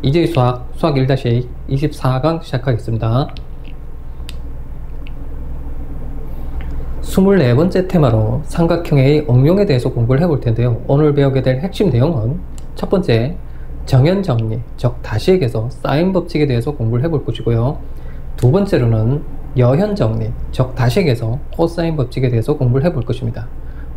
이제 수학 1-A 24강 시작하겠습니다. 24번째 테마로 삼각형의 응용에 대해서 공부를 해볼 텐데요. 오늘 배우게 될 핵심 내용은 첫 번째, 정연정리, 즉 다시액에서 사인 법칙에 대해서 공부를 해볼 것이고요. 두 번째로는 여현정리, 즉 다시액에서 코사인 법칙에 대해서 공부를 해볼 것입니다.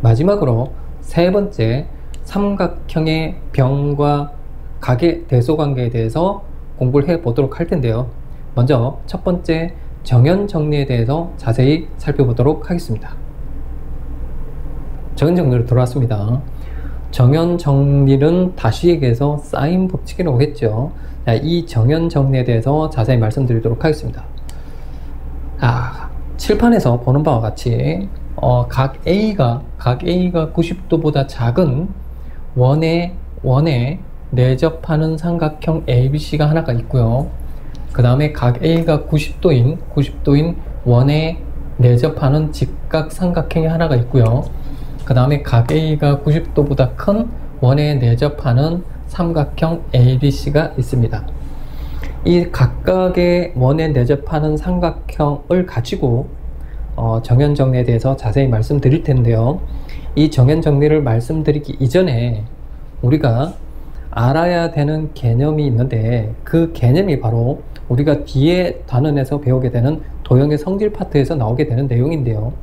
마지막으로 세 번째, 삼각형의 변과 각의 대소관계에 대해서 공부를 해보도록 할 텐데요. 먼저 첫 번째, 정연정리에 대해서 자세히 살펴보도록 하겠습니다. 정연정리로 들어왔습니다. 정연정리는 다시액에서 사인 법칙이라고 했죠. 이 정연정리에 대해서 자세히 말씀드리도록 하겠습니다. 칠판에서 보는 바와 같이 각 A가 90도보다 작은 원에 내접하는 삼각형 ABC가 하나가 있고요. 그 다음에 각 A가 90도인 원에 내접하는 직각 삼각형이 하나가 있고요. 그 다음에 각 A가 90도보다 큰 원에 내접하는 삼각형 ABC가 있습니다. 이 각각의 원에 내접하는 삼각형을 가지고 정연정리에 대해서 자세히 말씀드릴 텐데요. 이 정연정리를 말씀드리기 이전에 우리가 알아야 되는 개념이 있는데, 그 개념이 바로 우리가 뒤에 단원에서 배우게 되는 도형의 성질 파트에서 나오게 되는 내용인데요.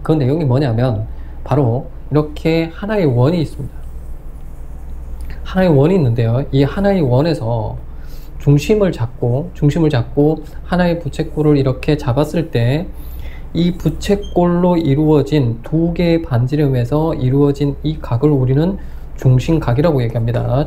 그 내용이 뭐냐면 바로 이렇게 하나의 원이 있습니다. 하나의 원이 있는데요. 이 하나의 원에서 중심을 잡고 하나의 부채꼴을 이렇게 잡았을 때 이 부채꼴로 이루어진 두 개의 반지름에서 이루어진 이 각을 우리는 중심각이라고 얘기합니다.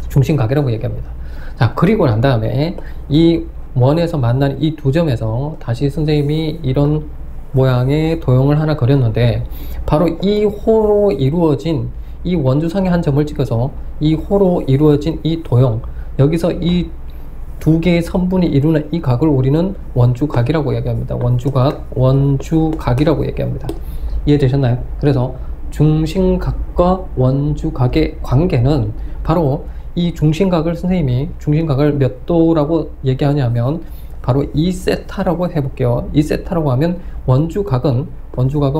중심각이라고 얘기합니다. 자, 그리고 난 다음에 이 원에서 만난 이 두 점에서 다시 선생님이 이런 모양의 도형을 하나 그렸는데, 바로 이 호로 이루어진 이 원주상의 한 점을 찍어서 이 호로 이루어진 이 도형, 여기서 이 두 개의 선분이 이루는 이 각을 우리는 원주각이라고 얘기합니다. 원주각이라고 얘기합니다. 이해되셨나요? 그래서 중심각과 원주각의 관계는 바로 이 중심각을 선생님이 중심각을 몇 도라고 얘기하냐면 바로 2세타라고 해볼게요. 2세타라고 하면 원주각은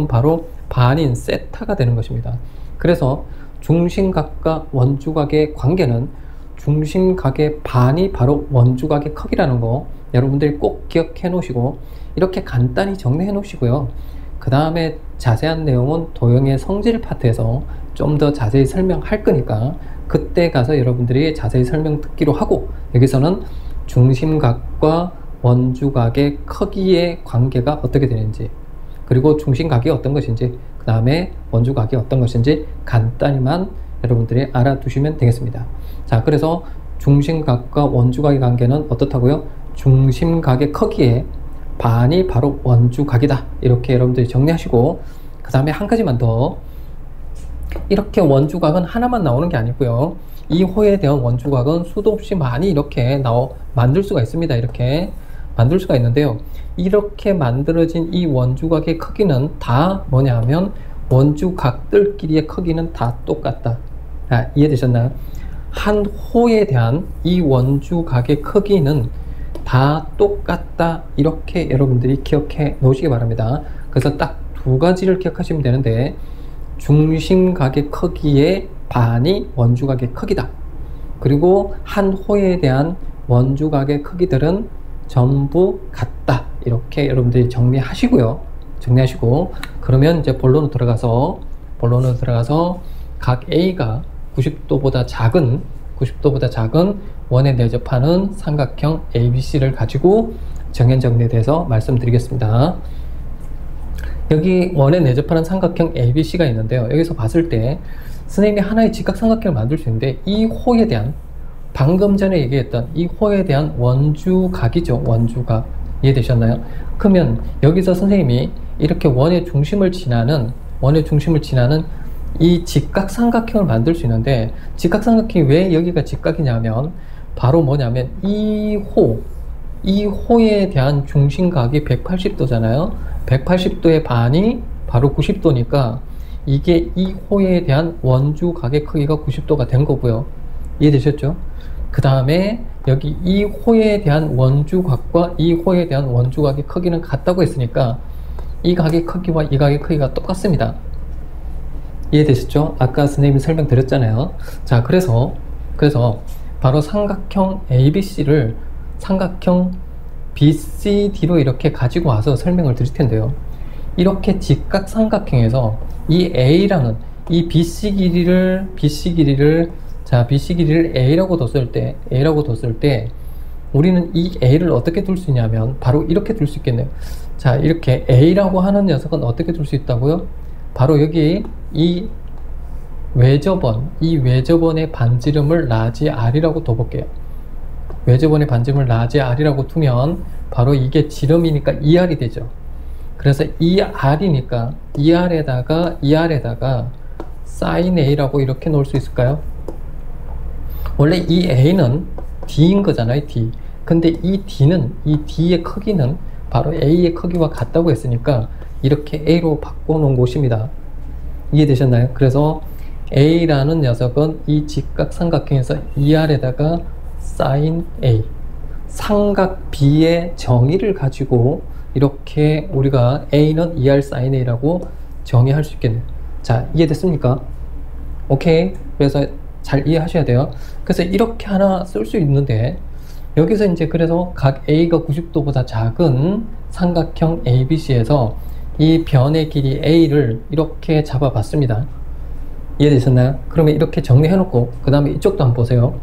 바로 반인 세타가 되는 것입니다. 그래서 중심각과 원주각의 관계는 중심각의 반이 바로 원주각의 크기라는 거 여러분들이 꼭 기억해 놓으시고 이렇게 간단히 정리해 놓으시고요. 그 다음에 자세한 내용은 도형의 성질 파트에서 좀 더 자세히 설명할 거니까 그때 가서 여러분들이 자세히 설명 듣기로 하고, 여기서는 중심각과 원주각의 크기의 관계가 어떻게 되는지, 그리고 중심각이 어떤 것인지, 그 다음에 원주각이 어떤 것인지 간단히만 여러분들이 알아두시면 되겠습니다. 자, 그래서 중심각과 원주각의 관계는 어떻다고요? 중심각의 크기의 반이 바로 원주각이다. 이렇게 여러분들이 정리하시고, 그 다음에 한 가지만 더, 이렇게 원주각은 하나만 나오는 게 아니고요. 이 호에 대한 원주각은 수도 없이 많이 이렇게 만들 수가 있습니다. 이렇게 만들 수가 있는데요. 이렇게 만들어진 이 원주각의 크기는 다 뭐냐 하면 원주각들끼리의 크기는 다 똑같다. 이해되셨나요? 한 호에 대한 이 원주각의 크기는 다 똑같다. 이렇게 여러분들이 기억해 놓으시기 바랍니다. 그래서 딱 두 가지를 기억하시면 되는데, 중심각의 크기의 반이 원주각의 크기다. 그리고 한 호에 대한 원주각의 크기들은 전부 같다. 이렇게 여러분들이 정리하시고요. 그러면 이제 본론으로 들어가서 각 A가 90도보다 작은 원에 내접하는 삼각형 ABC를 가지고 정연정리에 대해서 말씀드리겠습니다. 여기 원에 내접하는 삼각형 ABC가 있는데요. 여기서 봤을 때 선생님이 하나의 직각삼각형을 만들 수 있는데, 이 호에 대한, 방금 전에 얘기했던 이 호에 대한 원주각이죠. 원주각. 이해되셨나요? 그러면 여기서 선생님이 이렇게 원의 중심을 지나는 이 직각삼각형을 만들 수 있는데, 직각삼각형이 왜 여기가 직각이냐면 바로 뭐냐면 이 호에 대한 중심각이 180도잖아요. 180도의 반이 바로 90도니까 이게 이 호에 대한 원주각의 크기가 90도가 된 거고요. 이해되셨죠? 그 다음에 여기 이 호에 대한 원주각과 이 호에 대한 원주각의 크기는 같다고 했으니까 이 각의 크기와 이 각의 크기가 똑같습니다. 이해되셨죠? 아까 선생님이 설명드렸잖아요. 자, 그래서 바로 삼각형 ABC를 삼각형 BCD로 이렇게 가지고 와서 설명을 드릴 텐데요. 이렇게 직각 삼각형에서 이 A라는 이 BC 길이를 A라고 뒀을 때 우리는 이 A를 어떻게 둘 수 있냐면 바로 이렇게 둘 수 있겠네요. 자, 이렇게 A라고 하는 녀석은 어떻게 둘 수 있다고요? 바로 여기 이 외접원의 반지름을 라지 R이라고 둬볼게요. 외접원의 반지름을 라지 R이라고 두면 바로 이게 지름이니까 2R이 되죠. 그래서 2R이니까 2R에다가 sin A라고 이렇게 놓을 수 있을까요? 원래 이 A는 D인 거잖아요, D. 근데 이 D의 크기는 바로 A의 크기와 같다고 했으니까 이렇게 A로 바꿔놓은 곳입니다. 이해되셨나요? 그래서 A라는 녀석은 이 직각 삼각형에서 2R에다가 sin A, 삼각 B의 정의를 가지고 이렇게 우리가 A는 2R sin A라고 정의할 수 있겠네요. 자, 이해됐습니까? 오케이. 그래서 잘 이해하셔야 돼요. 그래서 이렇게 하나 쓸 수 있는데 여기서 이제 그래서 각 A가 90도보다 작은 삼각형 ABC에서 이 변의 길이 A를 이렇게 잡아봤습니다. 이해되셨나요? 그러면 이렇게 정리해 놓고 그 다음에 이쪽도 한번 보세요.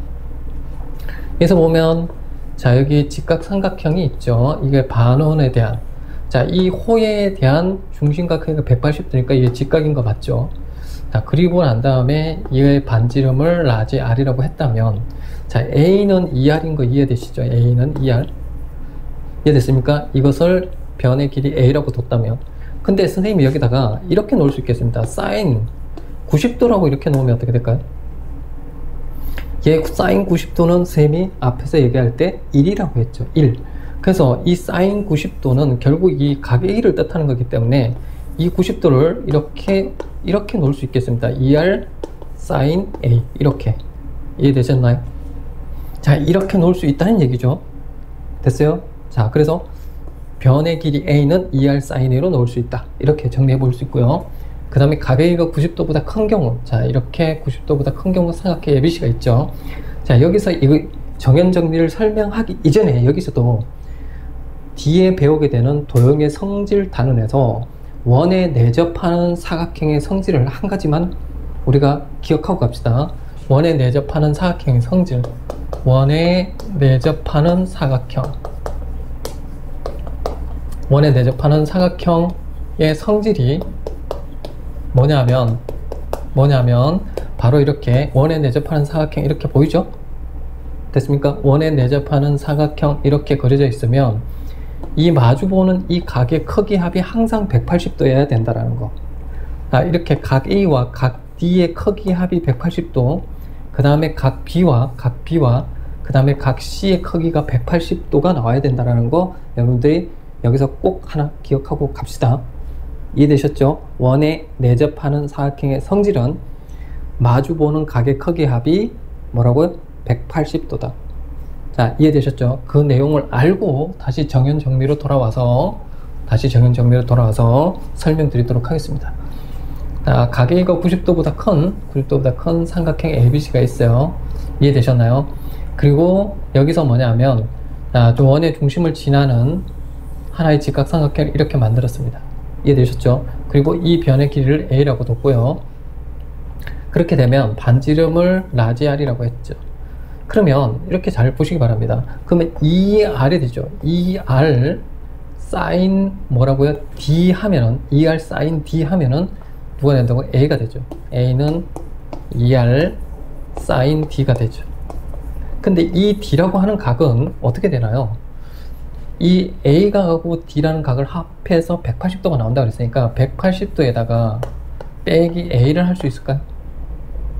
여기서 보면 자, 여기 직각 삼각형이 있죠. 이게 반원에 대한, 자, 이 호에 대한 중심각 크기가 180도니까 이게 직각인 거 맞죠? 자, 그리고 난 다음에 이의 반지름을 라지 R이라고 했다면, 자, A는 2R인 거 이해되시죠? A는 2R. 이해됐습니까? 이것을 변의 길이 A라고 뒀다면. 근데 선생님이 여기다가 이렇게 놓을 수 있겠습니다. sin 90도라고 이렇게 놓으면 어떻게 될까요? 얘 sin 90도는 선생님이 앞에서 얘기할 때 1이라고 했죠. 1. 그래서 이 sin 90도는 결국 이 각 A를 뜻하는 거기 때문에 이 90도를 이렇게 놓을 수 있겠습니다. 2R sin A. 이렇게. 이해되셨나요? 자, 이렇게 놓을 수 있다는 얘기죠. 됐어요? 자, 그래서 변의 길이 A는 2R sin A로 놓을 수 있다. 이렇게 정리해 볼 수 있고요. 그 다음에 각 A가 90도보다 큰 경우, 자, 이렇게 90도보다 큰 경우 삼각형 ABC가 있죠. 자, 여기서 이거 정연 정리를 설명하기 이전에 여기서도 뒤에 배우게 되는 도형의 성질 단원에서 원에 내접하는 사각형의 성질을 한 가지만 우리가 기억하고 갑시다. 원에 내접하는 사각형의 성질, 원에 내접하는 사각형, 원에 내접하는 사각형의 성질이 뭐냐면 바로 이렇게 원에 내접하는 사각형 이렇게 보이죠? 됐습니까? 원에 내접하는 사각형 이렇게 그려져 있으면 이 마주보는 이 각의 크기 합이 항상 180도여야 된다라는 거. 아, 이렇게 각 A와 각 D의 크기 합이 180도, 그 다음에 각 B와 그 다음에 각 C의 크기가 180도가 나와야 된다라는 거 여러분들이 여기서 꼭 하나 기억하고 갑시다. 이해되셨죠? 원에 내접하는 사각형의 성질은 마주보는 각의 크기 합이 뭐라고요? 180도다. 자, 이해되셨죠? 그 내용을 알고 다시 정연 정리로 돌아와서 설명드리도록 하겠습니다. 자, 각 A가 90도보다 큰 삼각형 ABC가 있어요. 이해되셨나요? 그리고 여기서 뭐냐면 원의 중심을 지나는 하나의 직각 삼각형을 이렇게 만들었습니다. 이해되셨죠? 그리고 이 변의 길이를 A라고 뒀고요. 그렇게 되면 반지름을 라지 R이라고 했죠. 그러면 이렇게 잘 보시기 바랍니다. 그러면 2R이 되죠. 2R sin 뭐라고요? D 하면은 2R sin D 하면은 누가 된다고? A가 되죠. A는 2R sin D가 되죠. 근데 이 D라고 하는 각은 어떻게 되나요? 이 A가 하고 D라는 각을 합해서 180도가 나온다 그랬으니까 180도에다가 빼기 A를 할 수 있을까요?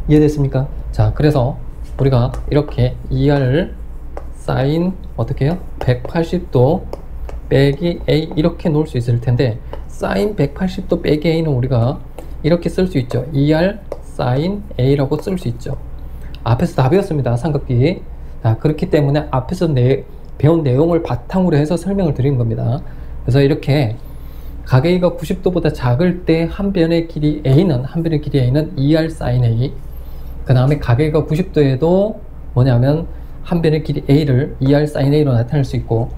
이해됐습니까? 자, 그래서 우리가 이렇게 2R sin 어떻게 해요? 180도 빼기 A 이렇게 놓을 수 있을 텐데 sin 180도 빼기 A는 우리가 이렇게 쓸 수 있죠. 2R sin A라고 쓸 수 있죠. 앞에서 다 배웠습니다. 삼각비. 자, 그렇기 때문에 앞에서 배운 내용을 바탕으로 해서 설명을 드리는 겁니다. 그래서 이렇게 각 A가 90도보다 작을 때 한 변의 길이 A는 2R sin A. 그 다음에 각 A가 90도에도 뭐냐면 한 변의 길이 A를 2R sin A로 나타낼 수 있고,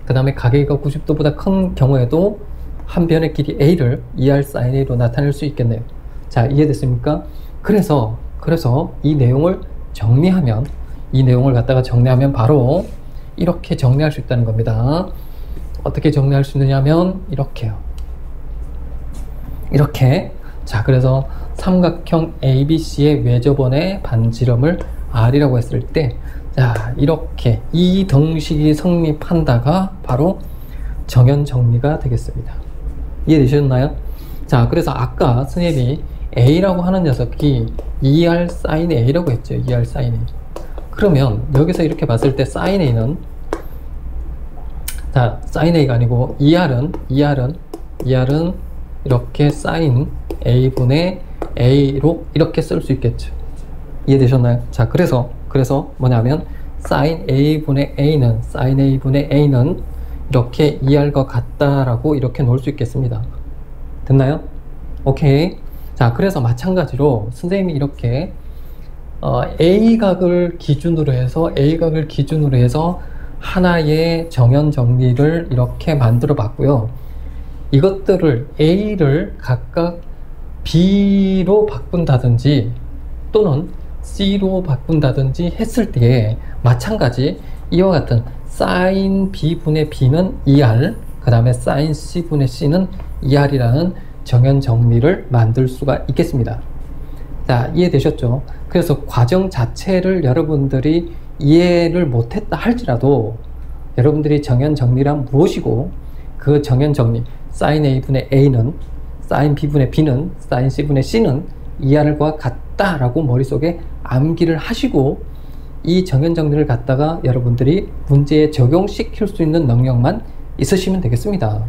그 다음에 각 A가 90도보다 큰 경우에도 한 변의 길이 A를 2R sin A로 나타낼 수 있겠네요. 자, 이해됐습니까? 그래서 이 내용을 정리하면, 이 내용을 갖다가 정리하면 바로 이렇게 정리할 수 있다는 겁니다. 어떻게 정리할 수 있느냐면 이렇게요. 이렇게. 자, 그래서 삼각형 ABC의 외접원의 반지름을 R이라고 했을 때, 자, 이렇게 이 등식이 성립한다가 바로 정연정리가 되겠습니다. 이해되셨나요? 자, 그래서 아까 선생님이 A라고 하는 녀석이 2R sin A라고 했죠. 2R sin A. 그러면 여기서 이렇게 봤을 때 sin A는, 자, sin A가 아니고 2R은 이렇게 sin A분의 A로 이렇게 쓸 수 있겠죠. 이해되셨나요? 자, 그래서 뭐냐면 sin A분의 A는 이렇게 2R과 같다라고 이렇게 놓을 수 있겠습니다. 됐나요? 오케이. 자, 그래서 마찬가지로 선생님이 이렇게 A각을 기준으로 해서 하나의 정연 정리를 이렇게 만들어 봤고요. 이것들을 A를 각각 B로 바꾼다든지 또는 C로 바꾼다든지 했을 때 마찬가지 이와 같은 sin B분의 B는 2R, 그 다음에 sin C분의 C는 2R이라는 정연 정리를 만들 수가 있겠습니다. 자, 이해되셨죠? 그래서 과정 자체를 여러분들이 이해를 못했다 할지라도 여러분들이 정연 정리란 무엇이고, 그 정연 정리 sin A분의 A는 sin B분의 B는 sin C분의 C는 2R과 같다라고 머릿속에 암기를 하시고, 이 정연 정리를 갖다가 여러분들이 문제에 적용시킬 수 있는 능력만 있으시면 되겠습니다.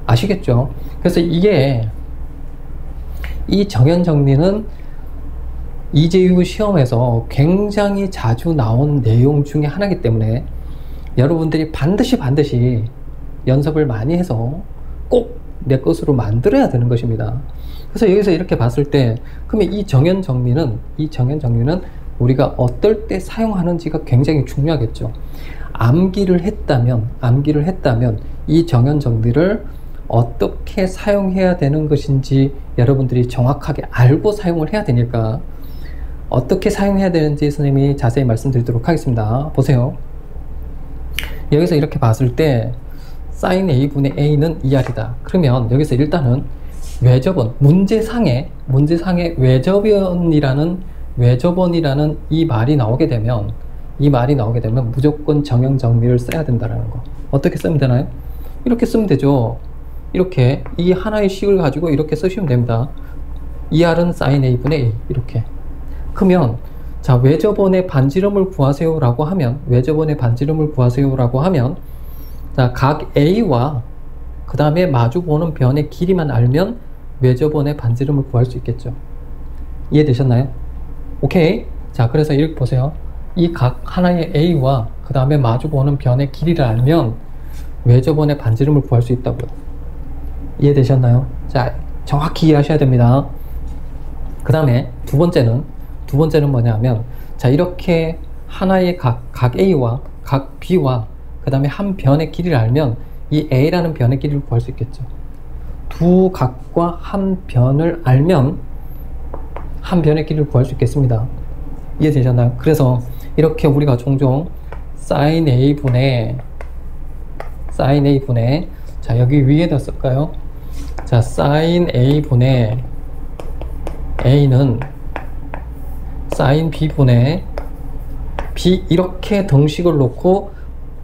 아시겠죠? 그래서 이 정연 정리는 이재유 시험에서 굉장히 자주 나온 내용 중에 하나이기 때문에 여러분들이 반드시 연습을 많이 해서 꼭 내 것으로 만들어야 되는 것입니다. 그래서 여기서 이렇게 봤을 때, 그러면 이 정연 정리는 우리가 어떨 때 사용하는지가 굉장히 중요하겠죠. 암기를 했다면 이 정연 정리를 어떻게 사용해야 되는 것인지 여러분들이 정확하게 알고 사용을 해야 되니까, 어떻게 사용해야 되는지 선생님이 자세히 말씀드리도록 하겠습니다. 보세요. 여기서 이렇게 봤을 때 sin A분의 A는 2R이다. 그러면 여기서 일단은 외접원, 문제상에 외접원이라는 이 말이 나오게 되면 무조건 정연 정리를 써야 된다는 거. 어떻게 쓰면 되나요? 이렇게 쓰면 되죠. 이렇게 이 하나의 식을 가지고 이렇게 쓰시면 됩니다. 2R은 sin A분의 A. 이렇게. 그러면 자, 외접원의 반지름을 구하세요라고 하면 자, 각 A와 그 다음에 마주보는 변의 길이만 알면 외접원의 반지름을 구할 수 있겠죠. 이해되셨나요? 오케이. 자, 그래서 이렇게 보세요. 이 각 하나의 A와 그 다음에 마주보는 변의 길이를 알면 외접원의 반지름을 구할 수 있다고요. 이해되셨나요? 자, 정확히 이해하셔야 됩니다. 그 다음에 두 번째는 뭐냐면, 자, 이렇게 하나의 각 A와 각 B와 그 다음에 한 변의 길이를 알면 이 A라는 변의 길이를 구할 수 있겠죠. 두 각과 한 변을 알면 한 변의 길이를 구할 수 있겠습니다. 이해되셨나요? 그래서 이렇게 우리가 종종 sin A분의 자, 여기 위에다 쓸까요? 자, sin A분의 A는 sin B분의 B, 이렇게 등식을 놓고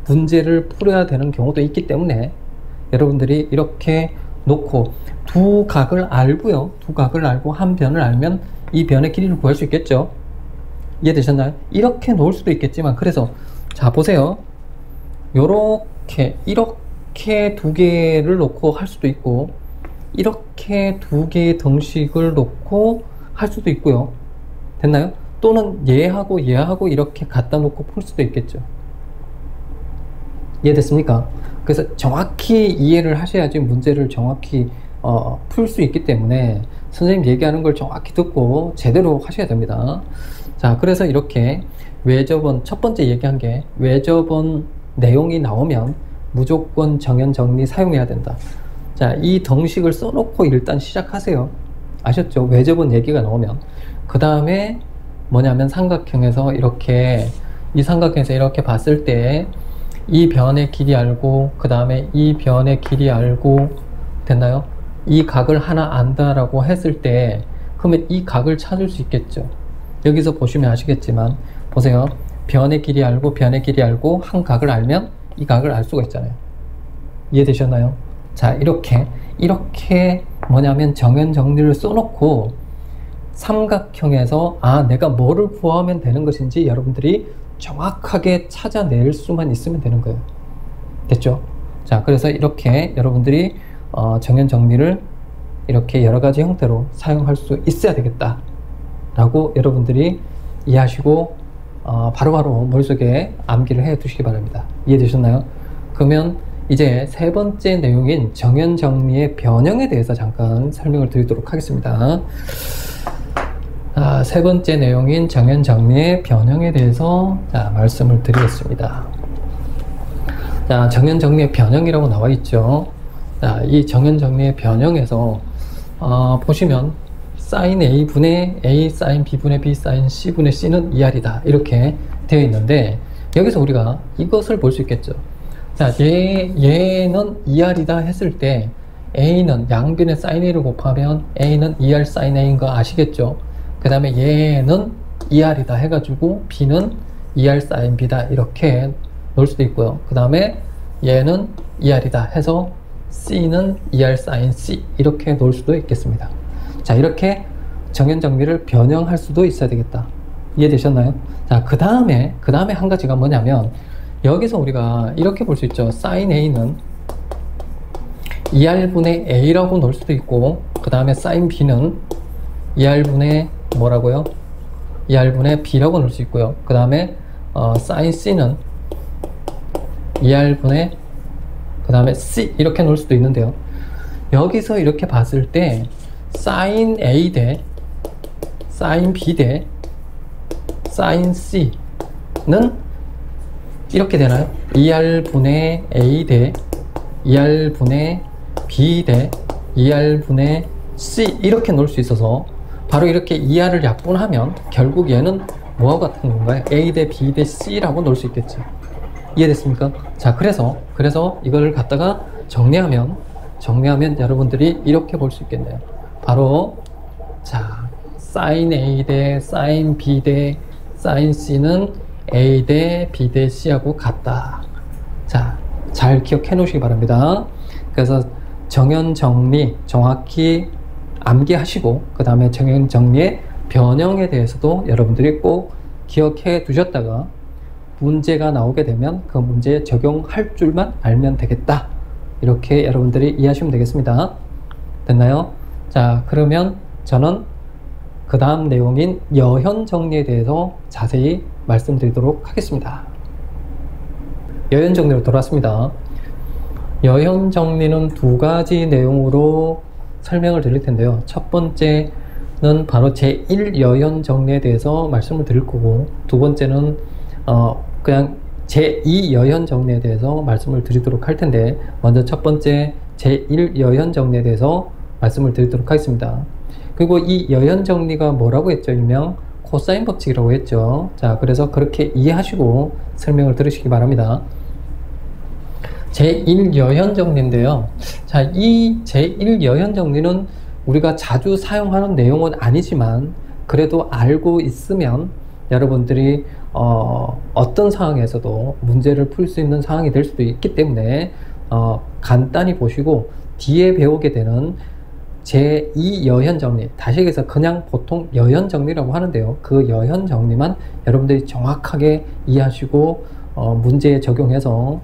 문제를 풀어야 되는 경우도 있기 때문에 여러분들이 이렇게 놓고 두 각을 알고 한 변을 알면 이 변의 길이를 구할 수 있겠죠. 이해되셨나요? 이렇게 놓을 수도 있겠지만, 그래서 자, 보세요. 이렇게 두 개를 놓고 할 수도 있고, 이렇게 두 개의 등식을 놓고 할 수도 있고요. 됐나요? 또는 얘하고 얘하고 이렇게 갖다 놓고 풀 수도 있겠죠. 이해됐습니까? 그래서 정확히 이해를 하셔야지 문제를 정확히 풀 수 있기 때문에 선생님 얘기하는 걸 정확히 듣고 제대로 하셔야 됩니다. 자, 그래서 이렇게 외접원, 첫 번째 얘기한 게 외접원 내용이 나오면 무조건 정연 정리 사용해야 된다. 자, 이 덩식을 써놓고 일단 시작하세요. 아셨죠? 외접원 얘기가 나오면. 그 다음에 뭐냐면 삼각형에서 이렇게, 이 삼각형에서 이렇게 봤을 때 이 변의 길이 알고, 그 다음에 이 변의 길이 알고, 됐나요? 이 각을 하나 안다라고 했을 때, 그러면 이 각을 찾을 수 있겠죠. 여기서 보시면 아시겠지만, 보세요. 변의 길이 알고, 변의 길이 알고, 한 각을 알면 이 각을 알 수가 있잖아요. 이해되셨나요? 자, 이렇게 뭐냐면 정연 정리를 써놓고, 삼각형에서 내가 뭐를 구하면 되는 것인지 여러분들이 정확하게 찾아낼 수만 있으면 되는 거예요. 됐죠? 자, 그래서 이렇게 여러분들이 정연 정리를 이렇게 여러 가지 형태로 사용할 수 있어야 되겠다 라고 여러분들이 이해하시고 바로바로 머릿속에 암기를 해 두시기 바랍니다. 이해되셨나요? 그러면 이제 세 번째 내용인 정연 정리의 변형에 대해서 잠깐 설명을 드리도록 하겠습니다. 세 번째 내용인 정연 정리의 변형에 대해서 말씀을 드리겠습니다. 자, 정연 정리의 변형이라고 나와 있죠. 자, 이 정연 정리의 변형에서 보시면 sin A분의 A sin B분의 B sin C분의 C는 2R이다 이렇게 되어 있는데, 여기서 우리가 이것을 볼 수 있겠죠. 자, 얘는 2R이다 했을 때 A는 양변의 sin A를 곱하면 A는 2R sin A인 거 아시겠죠? 그 다음에 얘는 2R이다 해가지고 B는 2R sin B다 이렇게 놓을 수도 있고요. 그 다음에 얘는 2R이다 해서 C는 2R sin C 이렇게 놓을 수도 있겠습니다. 자, 이렇게 정연 정리를 변형할 수도 있어야 되겠다. 이해되셨나요? 자, 그 다음에 한 가지가 뭐냐면, 여기서 우리가 이렇게 볼 수 있죠. sin A는 2R분의 A라고 놓을 수도 있고, 그 다음에 sin B는 2R분의 뭐라고요? 2R분의 B라고 놓을 수 있고요. 그 다음에 sin C는 2R분의 그 다음에 C 이렇게 놓을 수도 있는데요. 여기서 이렇게 봤을 때 sin A 대 sin B 대 sin C는 이렇게 되나요? 2R분의 A 대 2R분의 B 대 2R분의 C 이렇게 놓을 수 있어서 바로 이렇게 2R을 약분하면 결국 얘는 뭐와 같은 건가요? A 대 B 대 C라고 놓을 수 있겠죠. 이해됐습니까? 자, 그래서 이걸 갖다가 정리하면 여러분들이 이렇게 볼 수 있겠네요. 바로 자, sin A 대 sin B 대 sin C는 A 대 B 대 C하고 같다. 자, 잘 기억해 놓으시기 바랍니다. 그래서 정연 정리 정확히 암기하시고, 그 다음에 정연 정리의 변형에 대해서도 여러분들이 꼭 기억해 두셨다가 문제가 나오게 되면 그 문제에 적용할 줄만 알면 되겠다. 이렇게 여러분들이 이해하시면 되겠습니다. 됐나요? 자, 그러면 저는 그 다음 내용인 여현 정리에 대해서 자세히 말씀드리도록 하겠습니다. 여현 정리로 돌아왔습니다. 여현 정리는 두 가지 내용으로 설명을 드릴 텐데요. 첫 번째는 바로 제1여현 정리에 대해서 말씀을 드릴 거고, 두 번째는 그냥 제2여현 정리에 대해서 말씀을 드리도록 할 텐데, 먼저 첫 번째 제1여현 정리에 대해서 말씀을 드리도록 하겠습니다. 그리고 이 여현 정리가 뭐라고 했죠? 일명 코사인 법칙이라고 했죠. 자, 그래서 그렇게 이해하시고 설명을 들으시기 바랍니다. 제1여현 정리인데요. 자, 이 제1여현 정리는 우리가 자주 사용하는 내용은 아니지만 그래도 알고 있으면 여러분들이 어떤 상황에서도 문제를 풀 수 있는 상황이 될 수도 있기 때문에 간단히 보시고 뒤에 배우게 되는 제2여현 정리, 다시 얘기해서 그냥 보통 여현 정리라고 하는데요. 그 여현 정리만 여러분들이 정확하게 이해하시고 문제에 적용해서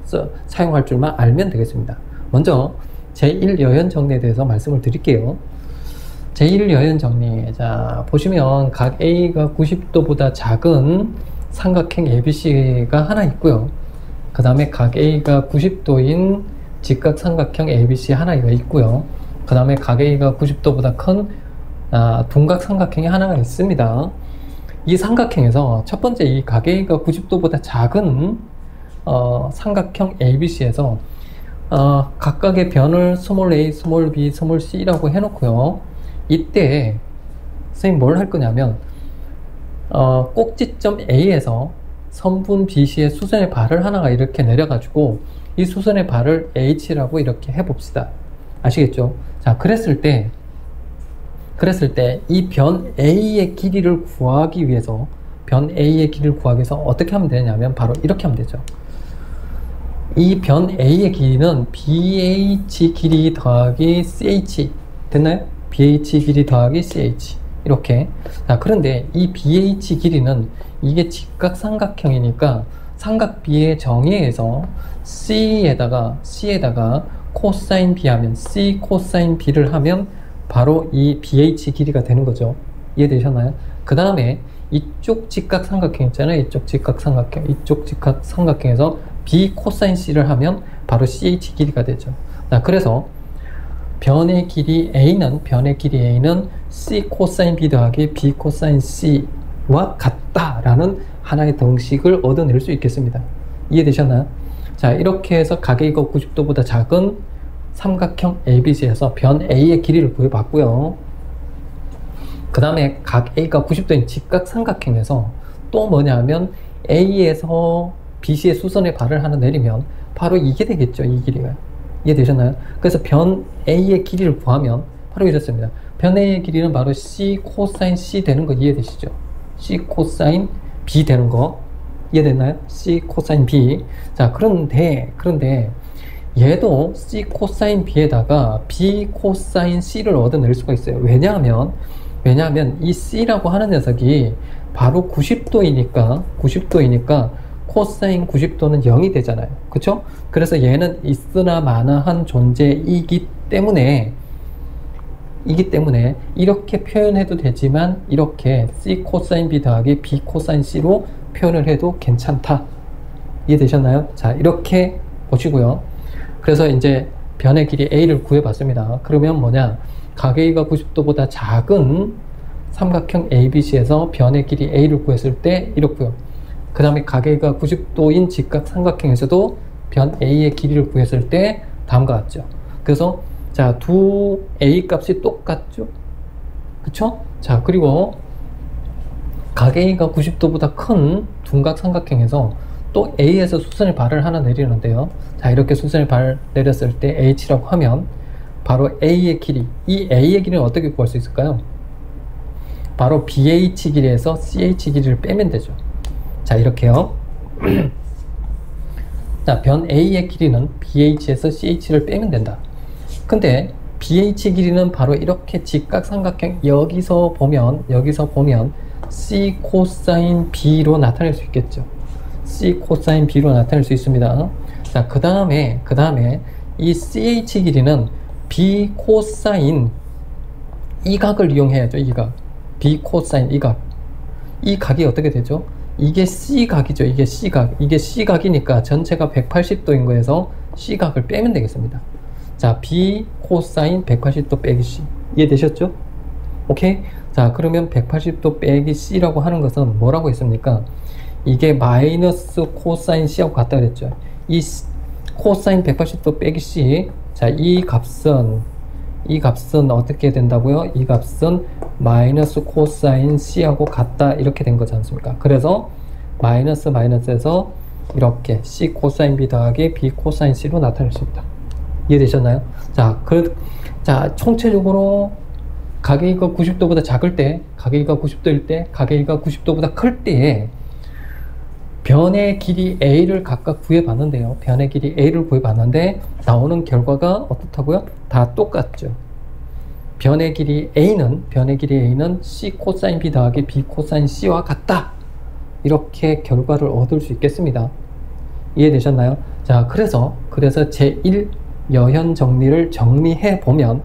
사용할 줄만 알면 되겠습니다. 먼저 제1여현 정리에 대해서 말씀을 드릴게요. 제1여현 정리. 자, 보시면 각 A가 90도보다 작은 삼각형 ABC가 하나 있고요. 그 다음에 각 A가 90도인 직각 삼각형 ABC 하나가 있고요. 그 다음에 각 A가 90도보다 큰 둔각 삼각형이 하나가 있습니다. 이 삼각형에서 첫 번째 이 각 A가 90도보다 작은 삼각형 ABC에서 각각의 변을 스몰 a, 스몰 b, 스몰 c라고 해놓고요. 이때 선생님 뭘 할 거냐면 꼭지점 A에서 선분 BC의 수선의 발을 하나가 이렇게 내려가지고 이 수선의 발을 H라고 이렇게 해봅시다. 아시겠죠? 자, 그랬을 때 이 변 A의 길이를 구하기 위해서 어떻게 하면 되냐면 바로 이렇게 하면 되죠. 이 변 A의 길이는 BH 길이 더하기 CH 됐나요? BH 길이 더하기 CH 이렇게. 자, 그런데 이 BH 길이는 이게 직각삼각형이니까 삼각 B의 정의에서 C에다가 코사인 B 하면 C 코사인 B를 하면 바로 이 BH 길이가 되는 거죠. 이해되셨나요? 그 다음에 이쪽 직각삼각형 있잖아요. 이쪽 직각삼각형에서 B 코사인 C를 하면 바로 CH 길이가 되죠. 자, 그래서 변의 길이 A는 C 코사인 B 더하기 B 코사인 C와 같다라는 하나의 등식을 얻어낼 수 있겠습니다. 이해되셨나요? 자, 이렇게 해서 각 A가 90도보다 작은 삼각형 ABC에서 변 A의 길이를 구해봤고요. 그 다음에 각 A가 90도인 직각삼각형에서 또 뭐냐면 A에서 BC의 수선의 발을 하나 내리면 바로 이게 되겠죠. 이 길이가. 이해되셨나요? 그래서 변 A의 길이를 구하면 바로 이렇습니다. 변 A의 길이는 바로 C 코사인 C 되는 거 이해되시죠? C 코사인 B 되는 거 이해됐나요? C 코사인 B. 자, 그런데 얘도 C 코사인 B에다가 B 코사인 C를 얻어낼 수가 있어요. 왜냐하면 이 C라고 하는 녀석이 바로 90도이니까 코사인 90도는 0이 되잖아요. 그쵸? 그래서 얘는 있으나 마나한 존재이기 때문에 이렇게 표현해도 되지만 이렇게 C 코사인 B 더하기 B 코사인 C로 표현을 해도 괜찮다. 이해되셨나요? 자, 이렇게 보시고요. 그래서 이제 변의 길이 A를 구해봤습니다. 그러면 뭐냐? 각 A가 90도보다 작은 삼각형 ABC에서 변의 길이 A를 구했을 때 이렇고요. 그 다음에 각 A가 90도인 직각 삼각형에서도 변 A의 길이를 구했을 때 다음과 같죠. 그래서 자, 두 A 값이 똑같죠? 그쵸? 자, 그리고 각 A가 90도보다 큰 둔각 삼각형에서 또 A에서 수선의 발을 하나 내리는데요. 자, 이렇게 수선의 발을 내렸을 때 H라고 하면 바로 A의 길이, 이 A의 길이는 어떻게 구할 수 있을까요? 바로 BH 길이에서 CH 길이를 빼면 되죠. 자, 이렇게요. 자, 변 A의 길이는 BH에서 CH를 빼면 된다. 근데 BH 길이는 바로 이렇게 직각삼각형 여기서 보면 C 코사인 B로 나타낼 수 있겠죠. C 코사인 B로 나타낼 수 있습니다. 자, 그 다음에 이 CH 길이는 B 코사인 이 각을 이용해야죠. 이 각. B 코사인 이 각. 이 각이 어떻게 되죠? 이게 C각이죠. 이게 C각이니까 전체가 180도인 거에서 C각을 빼면 되겠습니다. 자, B 코사인 180도 빼기 C. 이해되셨죠? 오케이? 자, 그러면 180도 빼기 C라고 하는 것은 뭐라고 했습니까? 이게 마이너스 코사인 C하고 같다 그랬죠. 이 코사인 180도 빼기 C. 자, 이 값은 어떻게 된다고요? 이 값은 마이너스 코사인 C하고 같다 이렇게 된 거지 않습니까? 그래서 마이너스에서 이렇게 C 코사인 B 더하기 B 코사인 C로 나타낼 수 있다. 이해되셨나요? 자, 총체적으로 각 A가 90도보다 작을 때, 각 A가 90도일 때, 각 A가 90도보다 클 때에 변의 길이 A를 각각 구해봤는데요. 변의 길이 A를 구해봤는데 나오는 결과가 어떻다고요? 다 똑같죠. 변의 길이 A는 C 코사인 B 더하기 B 코사인 C와 같다. 이렇게 결과를 얻을 수 있겠습니다. 이해되셨나요? 자, 그래서 제1여현 정리를 정리해보면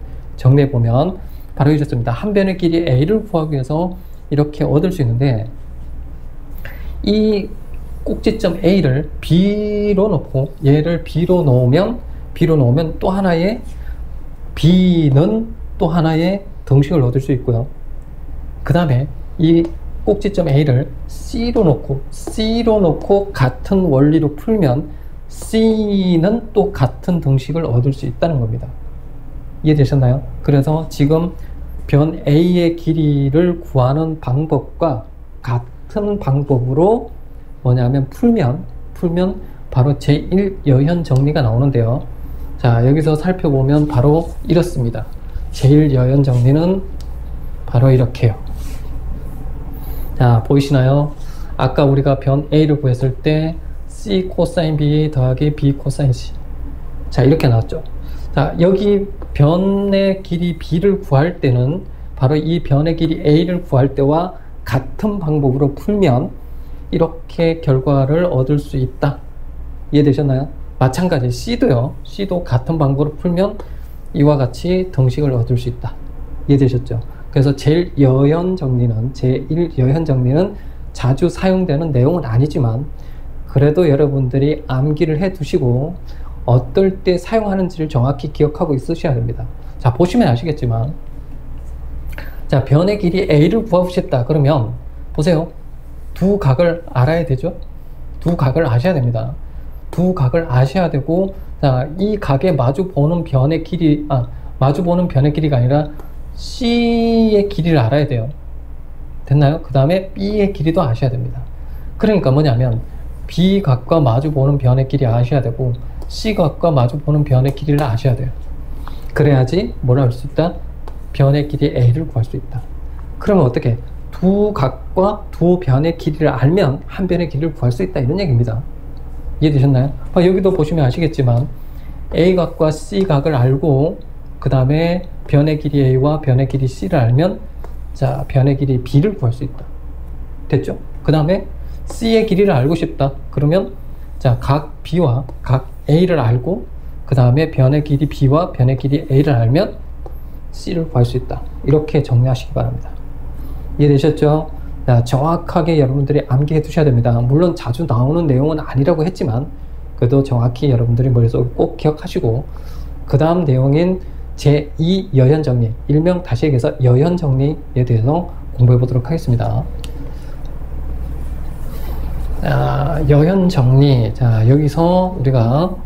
바로 이렇습니다. 한 변의 길이 A를 구하기 위해서 이렇게 얻을 수 있는데, 이 꼭지점 A를 B로 놓고 얘를 B로 놓으면 또 하나의 B는 또 하나의 등식을 얻을 수 있고요. 그 다음에 이 꼭지점 A를 C로 놓고 같은 원리로 풀면 C는 또 같은 등식을 얻을 수 있다는 겁니다. 이해되셨나요? 그래서 지금 변 A의 길이를 구하는 방법과 같은 방법으로 뭐냐면 풀면 바로 제1여현 정리가 나오는데요. 자, 여기서 살펴보면 바로 이렇습니다. 제1여현 정리는 바로 이렇게요. 자, 보이시나요? 아까 우리가 변 A를 구했을 때 C 코사인 B 더하기 B 코사인 C. 자, 이렇게 나왔죠. 자, 여기 변의 길이 B를 구할 때는 바로 이 변의 길이 A를 구할 때와 같은 방법으로 풀면 이렇게 결과를 얻을 수 있다. 이해되셨나요? 마찬가지 C도요. C도 같은 방법으로 풀면 이와 같이 등식을 얻을 수 있다. 이해되셨죠? 그래서 제1여현 정리는 자주 사용되는 내용은 아니지만 그래도 여러분들이 암기를 해 두시고 어떨 때 사용하는지를 정확히 기억하고 있으셔야 됩니다. 자, 보시면 아시겠지만, 자, 변의 길이 A를 구하고 싶다. 그러면 보세요. 두 각을 알아야 되죠? 두 각을 아셔야 됩니다. 두 각을 아셔야 되고, 자, 이 각에 마주보는 변의 길이가 아니라 C의 길이를 알아야 돼요. 됐나요? 그 다음에 B의 길이도 아셔야 됩니다. 그러니까 뭐냐면 B각과 마주보는 변의 길이 아셔야 되고 C각과 마주보는 변의 길이를 아셔야 돼요. 그래야지 뭐라 할 수 있다? 변의 길이 A를 구할 수 있다. 그러면 어떻게? 두 각과 두 변의 길이를 알면 한 변의 길이를 구할 수 있다, 이런 얘기입니다. 이해되셨나요? 여기도 보시면 아시겠지만 A각과 C각을 알고 그 다음에 변의 길이 A와 변의 길이 C를 알면, 자, 변의 길이 B를 구할 수 있다. 됐죠? 그 다음에 C의 길이를 알고 싶다. 그러면 자, 각 B와 각 A를 알고 그 다음에 변의 길이 B와 변의 길이 A를 알면 C를 구할 수 있다. 이렇게 정리하시기 바랍니다. 이해되셨죠? 자, 정확하게 여러분들이 암기해 두셔야 됩니다. 물론 자주 나오는 내용은 아니라고 했지만 그래도 정확히 여러분들이 머릿속에 꼭 기억하시고, 그 다음 내용인 제2여현 정리, 일명 다시 얘기해서 여현 정리에 대해서 공부해 보도록 하겠습니다. 자, 여현 정리. 자, 여기서 우리가,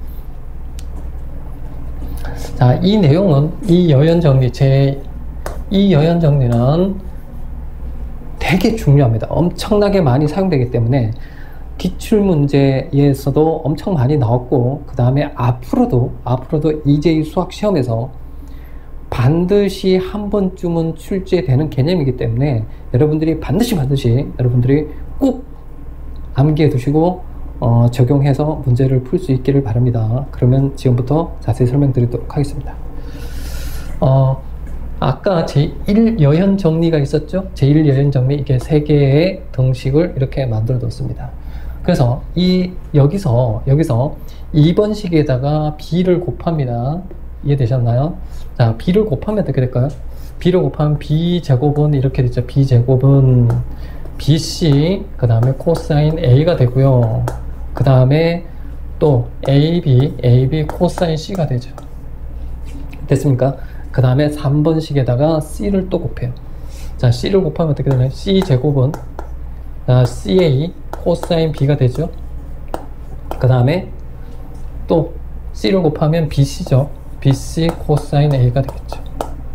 자, 이 내용은, 이 여현 정리, 이 여현 정리는 되게 중요합니다. 엄청나게 많이 사용되기 때문에 기출문제에서도 엄청 많이 나왔고, 그 다음에 앞으로도 EJ 수학 시험에서 반드시 한 번쯤은 출제되는 개념이기 때문에 여러분들이 반드시 여러분들이 꼭 암기해 두시고 적용해서 문제를 풀 수 있기를 바랍니다. 그러면 지금부터 자세히 설명드리도록 하겠습니다. 아까 제1여현 정리가 있었죠? 제1여현 정리, 이게 3개의 등식을 이렇게 만들어 뒀습니다. 그래서 여기서 2번 식에다가 B를 곱합니다. 이해되셨나요? 자, B를 곱하면 어떻게 될까요? B를 곱하면 B제곱은 이렇게 되죠. B제곱은 BC, 그 다음에 코사인 A가 되고요. 그 다음에 또 AB 코사인 C가 되죠. 됐습니까? 그 다음에 3번식에다가 C를 또 곱해요. 자, C를 곱하면 어떻게 되나요? C제곱은 CA 코사인 B가 되죠. 그 다음에 또 C를 곱하면 BC죠. BC 코사인 A가 되겠죠.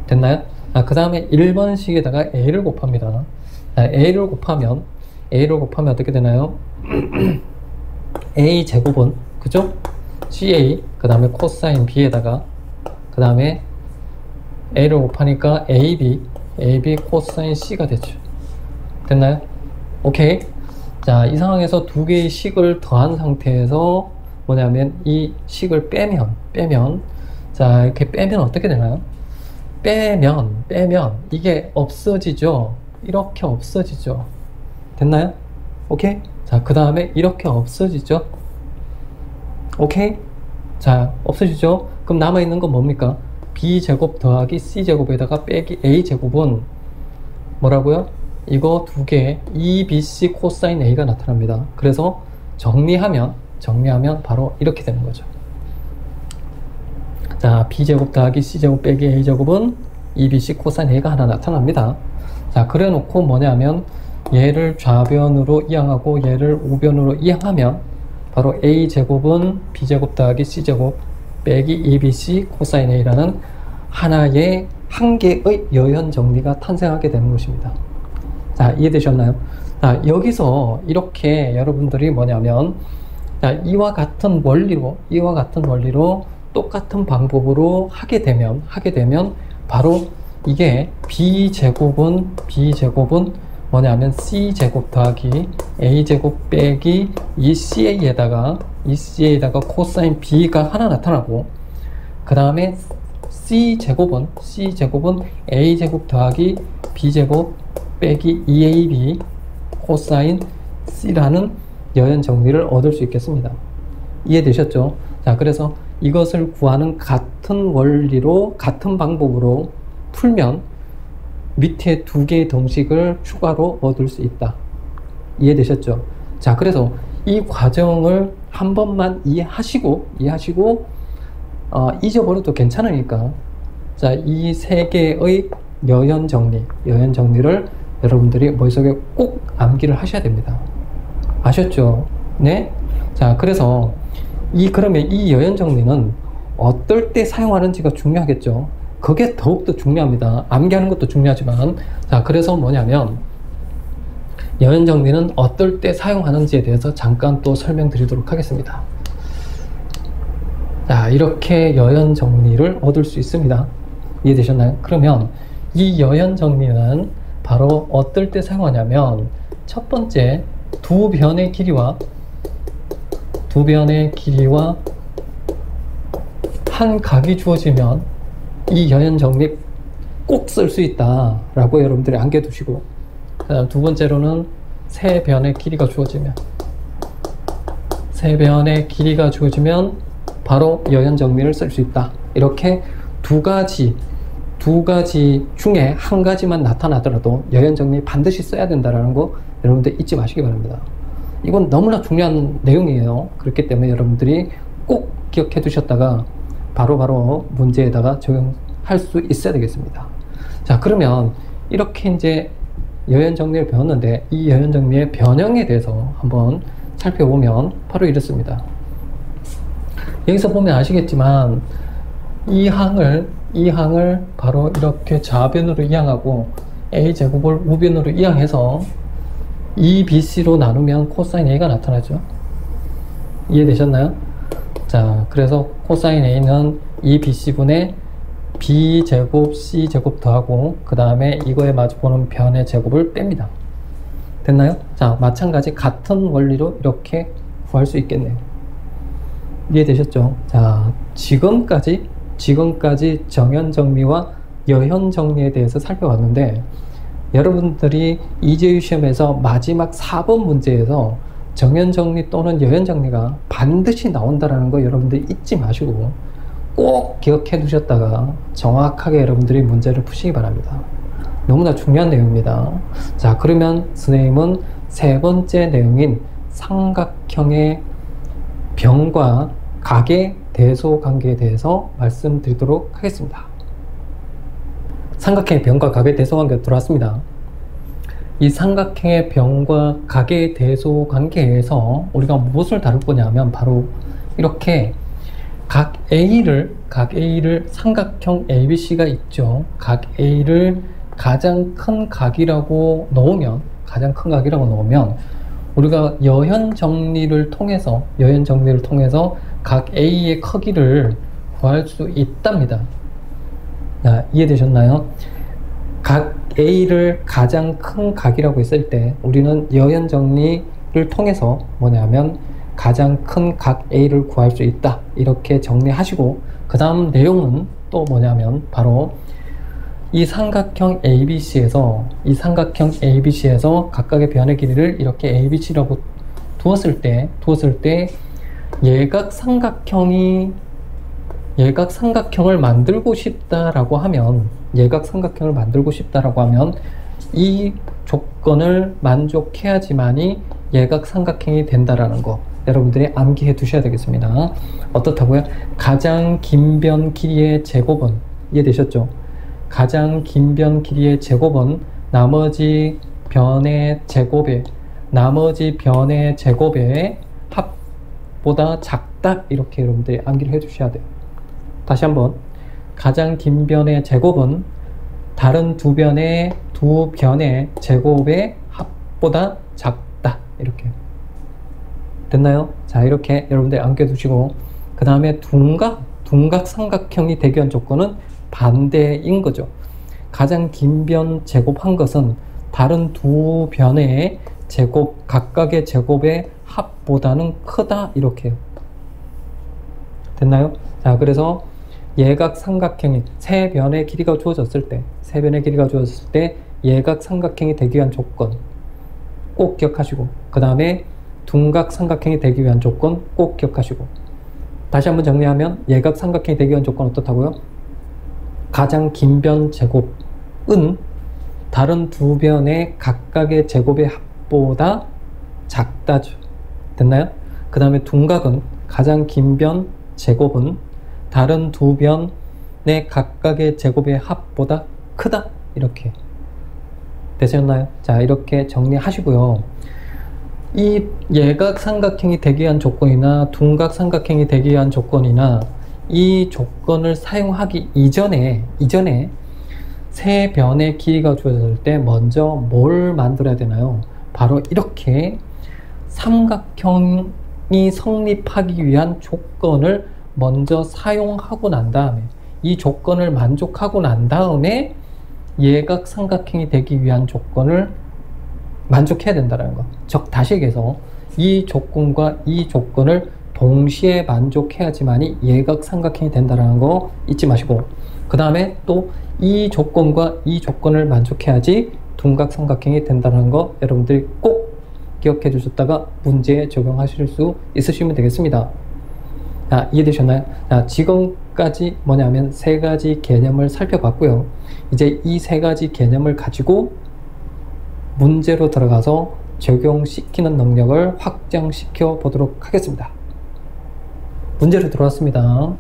됐나요? 그 다음에 1번식에다가 A를 곱합니다. A를 곱하면 어떻게 되나요? A 제곱은, 그죠? CA, 그 다음에 코사인 B에다가, 그 다음에 A를 곱하니까 AB 코사인 C가 되죠. 됐나요? 오케이. 자, 이 상황에서 두 개의 식을 더한 상태에서 뭐냐면 이 식을 빼면, 자, 이렇게 빼면 어떻게 되나요? 빼면 이게 없어지죠. 이렇게 없어지죠. 됐나요? 오케이? 자, 그 다음에 이렇게 없어지죠. 오케이? 자, 없어지죠. 그럼 남아있는 건 뭡니까? b제곱 더하기 c제곱에다가 빼기 a제곱은 뭐라고요? 이거 두 개 2bc 코사인 a가 나타납니다. 그래서 정리하면 바로 이렇게 되는 거죠. 자, b제곱 더하기 c제곱 빼기 a제곱은 2bc 코사인 a가 하나 나타납니다. 자, 그래 놓고 뭐냐면 얘를 좌변으로 이항하고 얘를 우변으로 이항하면 바로 a제곱은 b제곱 더하기 c제곱 빼기 2bc 코사인 a라는 하나의 한 개의 여현 정리가 탄생하게 되는 것입니다. 자, 이해되셨나요? 자, 여기서 이렇게 여러분들이 뭐냐면, 자, 이와 같은 원리로 똑같은 방법으로 하게 되면 바로 이게 b제곱은 뭐냐면 c제곱 더하기 a제곱 빼기 이 ca에다가 코사인 b가 하나 나타나고, 그 다음에 c제곱은 a제곱 더하기 b제곱 빼기 2ab 코사인 c라는 여현 정리를 얻을 수 있겠습니다. 이해되셨죠? 자, 그래서 이것을 구하는 같은 원리로 같은 방법으로 풀면 밑에 두 개의 동식을 추가로 얻을 수 있다. 이해되셨죠? 자, 그래서 이 과정을 한 번만 이해하시고 잊어버려도 괜찮으니까, 자, 이 세 개의 여현 정리를 여러분들이 머릿속에 꼭 암기를 하셔야 됩니다. 아셨죠? 네? 자, 그래서 그러면 이 여현 정리는 어떨 때 사용하는지가 중요하겠죠? 그게 더욱더 중요합니다. 암기하는 것도 중요하지만, 자, 그래서 뭐냐면 여현 정리는 어떨 때 사용하는지에 대해서 잠깐 또 설명드리도록 하겠습니다. 자, 이렇게 여현 정리를 얻을 수 있습니다. 이해되셨나요? 그러면 이 여현 정리는 바로 어떨 때 사용하냐면, 첫 번째 두 변의 길이와 한 각이 주어지면 이 여현 정리 꼭 쓸 수 있다 라고 여러분들이 안겨두시고, 그 다음 두 번째로는 세 변의 길이가 주어지면 바로 여현 정리를 쓸 수 있다. 이렇게 두 가지 중에 한 가지만 나타나더라도 여현 정리 반드시 써야 된다라는 거 여러분들 잊지 마시기 바랍니다. 이건 너무나 중요한 내용이에요. 그렇기 때문에 여러분들이 꼭 기억해 두셨다가 바로 문제에다가 적용할 수 있어야 되겠습니다. 자, 그러면 이렇게 이제 여현 정리를 배웠는데, 이 여현 정리의 변형에 대해서 한번 살펴보면 바로 이렇습니다. 여기서 보면 아시겠지만 이 항을 바로 이렇게 좌변으로 이항하고 a제곱을 우변으로 이항해서 2bc로 나누면 코사인 a가 나타나죠. 이해되셨나요? 자, 그래서 코사인 a는 2bc분의 b제곱 c제곱 더하고, 그 다음에 이거에 마주보는 변의 제곱을 뺍니다. 됐나요? 자, 마찬가지 같은 원리로 이렇게 구할 수 있겠네요. 이해되셨죠? 자, 지금까지 정현 정리와 여현 정리에 대해서 살펴봤는데, 여러분들이 이재유 시험에서 마지막 4번 문제에서 정현 정리 또는 여현 정리가 반드시 나온다는 거 여러분들이 잊지 마시고 꼭 기억해 두셨다가 정확하게 여러분들이 문제를 푸시기 바랍니다. 너무나 중요한 내용입니다. 자, 그러면 선생님은 세 번째 내용인 삼각형의 변과 각의 대소 관계에 대해서 말씀드리도록 하겠습니다. 삼각형의 변과 각의 대소 관계가 들어왔습니다. 이 삼각형의 변과 각의 대소 관계에서 우리가 무엇을 다룰 거냐면 바로 이렇게 각 A를 삼각형 ABC가 있죠. 각 A를 가장 큰 각이라고 놓으면 우리가 여현 정리를 통해서 각 A의 크기를 구할 수 있답니다. 자, 이해되셨나요? 각 A를 가장 큰 각이라고 했을 때 우리는 여현 정리를 통해서 뭐냐면 가장 큰 각 A를 구할 수 있다. 이렇게 정리하시고, 그 다음 내용은 또 뭐냐면 바로 이 삼각형 ABC에서 각각의 변의 길이를 이렇게 ABC라고 두었을 때 예각 삼각형이 예각삼각형을 만들고 싶다라고 하면, 예각삼각형을 만들고 싶다라고 하면 이 조건을 만족해야지만이 예각삼각형이 된다라는 거 여러분들이 암기해 두셔야 되겠습니다. 어떻다고요? 가장 긴 변 길이의 제곱은, 이해되셨죠? 가장 긴 변 길이의 제곱은 나머지 변의 제곱의 합보다 작다. 이렇게 여러분들이 암기를 해 주셔야 돼요. 다시 한번, 가장 긴 변의 제곱은 다른 두 변의 제곱의 합보다 작다. 이렇게 됐나요? 자, 이렇게 여러분들 암기해 두시고, 그 다음에 둔각삼각형이 되기 위한 조건은 반대인 거죠. 가장 긴 변 제곱한 것은 다른 두 변의 제곱, 각각의 제곱의 합보다는 크다. 이렇게 됐나요? 자, 그래서 예각삼각형이 세 변의 길이가 주어졌을 때 예각삼각형이 되기 위한 조건 꼭 기억하시고, 그 다음에 둔각삼각형이 되기 위한 조건 꼭 기억하시고, 다시 한번 정리하면 예각삼각형이 되기 위한 조건 어떻다고요? 가장 긴 변 제곱은 다른 두 변의 각각의 제곱의 합보다 작다죠. 됐나요? 그 다음에 둔각은 가장 긴 변 제곱은 다른 두 변의 각각의 제곱의 합보다 크다. 이렇게 되셨나요? 자, 이렇게 정리하시고요. 이 예각삼각형이 되기 위한 조건이나 둔각삼각형이 되기 위한 조건이나 이 조건을 사용하기 이전에 세 변의 길이가 주어졌을 때 먼저 뭘 만들어야 되나요? 바로 이렇게 삼각형이 성립하기 위한 조건을 먼저 사용하고 난 다음에, 이 조건을 만족하고 난 다음에 예각삼각형이 되기 위한 조건을 만족해야 된다는 거. 즉, 다시 얘기해서 이 조건과 이 조건을 동시에 만족해야지만이 예각삼각형이 된다는 거 잊지 마시고, 그 다음에 또 이 조건과 이 조건을 만족해야지 둔각삼각형이 된다는 거 여러분들이 꼭 기억해 주셨다가 문제에 적용하실 수 있으시면 되겠습니다. 자, 이해되셨나요? 자, 지금까지 뭐냐면 세 가지 개념을 살펴봤고요. 이제 이 세 가지 개념을 가지고 문제로 들어가서 적용시키는 능력을 확장시켜 보도록 하겠습니다. 문제로 들어왔습니다.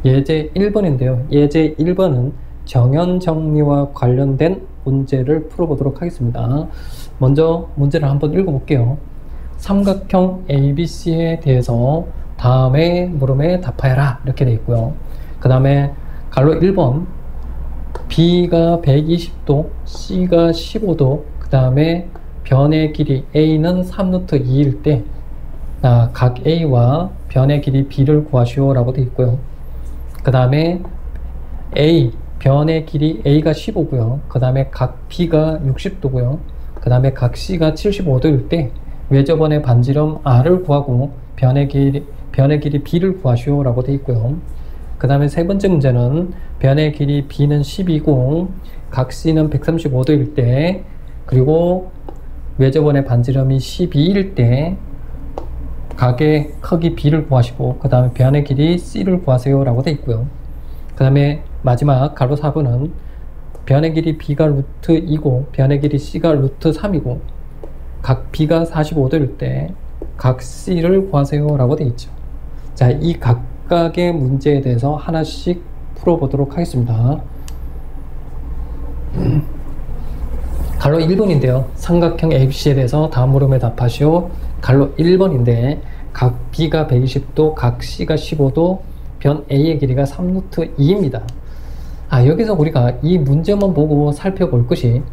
예제 1번인데요. 예제 1번은 정연 정리와 관련된 문제를 풀어보도록 하겠습니다. 먼저 문제를 한번 읽어볼게요. 삼각형 ABC에 대해서 다음의 물음에 답하여라. 이렇게 되어 있고요. 그 다음에 갈로 1번 B가 120도, C가 15도, 그 다음에 변의 길이 A는 3루트 2일 때 각 A와 변의 길이 B를 구하시오 라고 되어 있고요. 그 다음에 변의 길이 A가 15고요. 그 다음에 각 B가 60도고요. 그 다음에 각 C가 75도일 때 외접원의 반지름 R을 구하고 변의 길이 B를 구하시오 라고 되어 있고요. 그 다음에 세 번째 문제는 변의 길이 B는 10이고 각 C는 135도일 때, 그리고 외접원의 반지름이 12일 때 각의 크기 B를 구하시고, 그 다음에 변의 길이 C를 구하세요 라고 되어 있고요. 그 다음에 마지막 가로 4번은 변의 길이 B가 루트 2고 변의 길이 C가 루트 3이고 각 B가 45도일 때 각 C를 구하세요 라고 되어 있죠. 자, 이 각각의 문제에 대해서 하나씩 풀어보도록 하겠습니다. 갈로 1번인데요. 삼각형 ABC에 대해서 다음 물음에 답하시오. 갈로 1번인데 각 B가 120도, 각 C가 15도, 변 A의 길이가 3루트 2입니다. 여기서 우리가 이 문제만 보고 살펴볼 것이,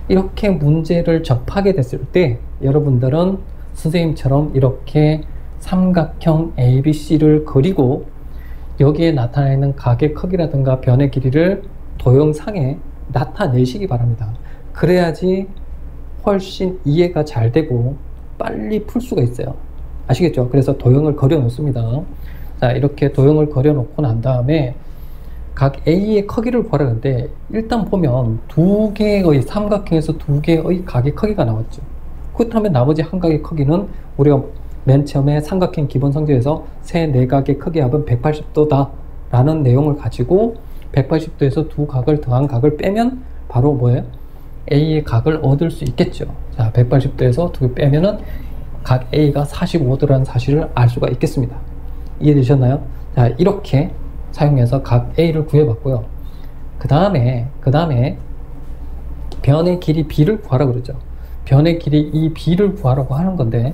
이렇게 문제를 접하게 됐을 때 여러분들은 선생님처럼 이렇게 삼각형 ABC를 그리고 여기에 나타나 있는 각의 크기라든가 변의 길이를 도형상에 나타내시기 바랍니다. 그래야지 훨씬 이해가 잘 되고 빨리 풀 수가 있어요. 아시겠죠? 그래서 도형을 그려 놓습니다. 자, 이렇게 도형을 그려 놓고 난 다음에 각 A의 크기를 구하라는데, 일단 보면 두 개의 삼각형에서 두 개의 각의 크기가 나왔죠. 그렇다면 나머지 한 각의 크기는 우리가 맨 처음에 삼각형 기본 성질에서 세 내각의 크기 합은 180도다 라는 내용을 가지고 180도에서 두 각을 더한 각을 빼면 바로 뭐예요? A의 각을 얻을 수 있겠죠. 자, 180도에서 두 개 빼면은 각 A가 45도라는 사실을 알 수가 있겠습니다. 이해되셨나요? 자, 이렇게 사용해서 각 A를 구해봤고요. 그 다음에 변의 길이 B를 구하라고 그러죠. 변의 길이 이 B를 구하라고 하는 건데,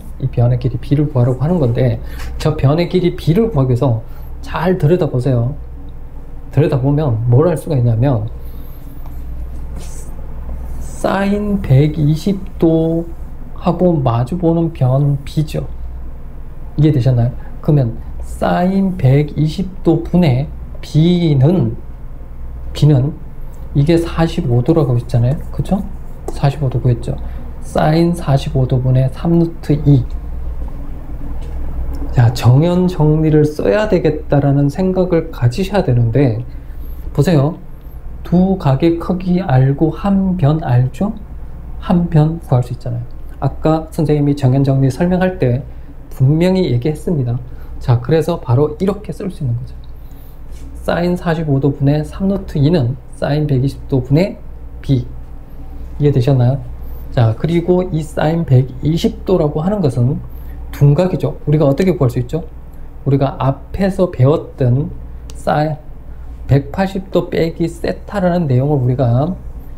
저 변의 길이 B를 구하기 위해서 잘 들여다보세요. 들여다보면 뭘 할 수가 있냐면 사인 120도 하고 마주보는 변 B죠. 이해되셨나요? 그러면 사인 120도 분의 B는 이게 45도라고 했잖아요. 그쵸? 45도 구했죠. 사인 45도 분의 3루트 2. 자, 정연 정리를 써야 되겠다라는 생각을 가지셔야 되는데, 보세요. 두 각의 크기 알고 한 변 알죠? 한 변 구할 수 있잖아요. 아까 선생님이 정연 정리 설명할 때 분명히 얘기했습니다. 자, 그래서 바로 이렇게 쓸 수 있는 거죠. 사인 45도 분의 3루트 2는 사인 120도 분의 B. 이해되셨나요? 자, 그리고 이 사인 120도라고 하는 것은 둔각이죠. 우리가 어떻게 구할 수 있죠? 우리가 앞에서 배웠던 사인 180도 빼기 세타라는 내용을 우리가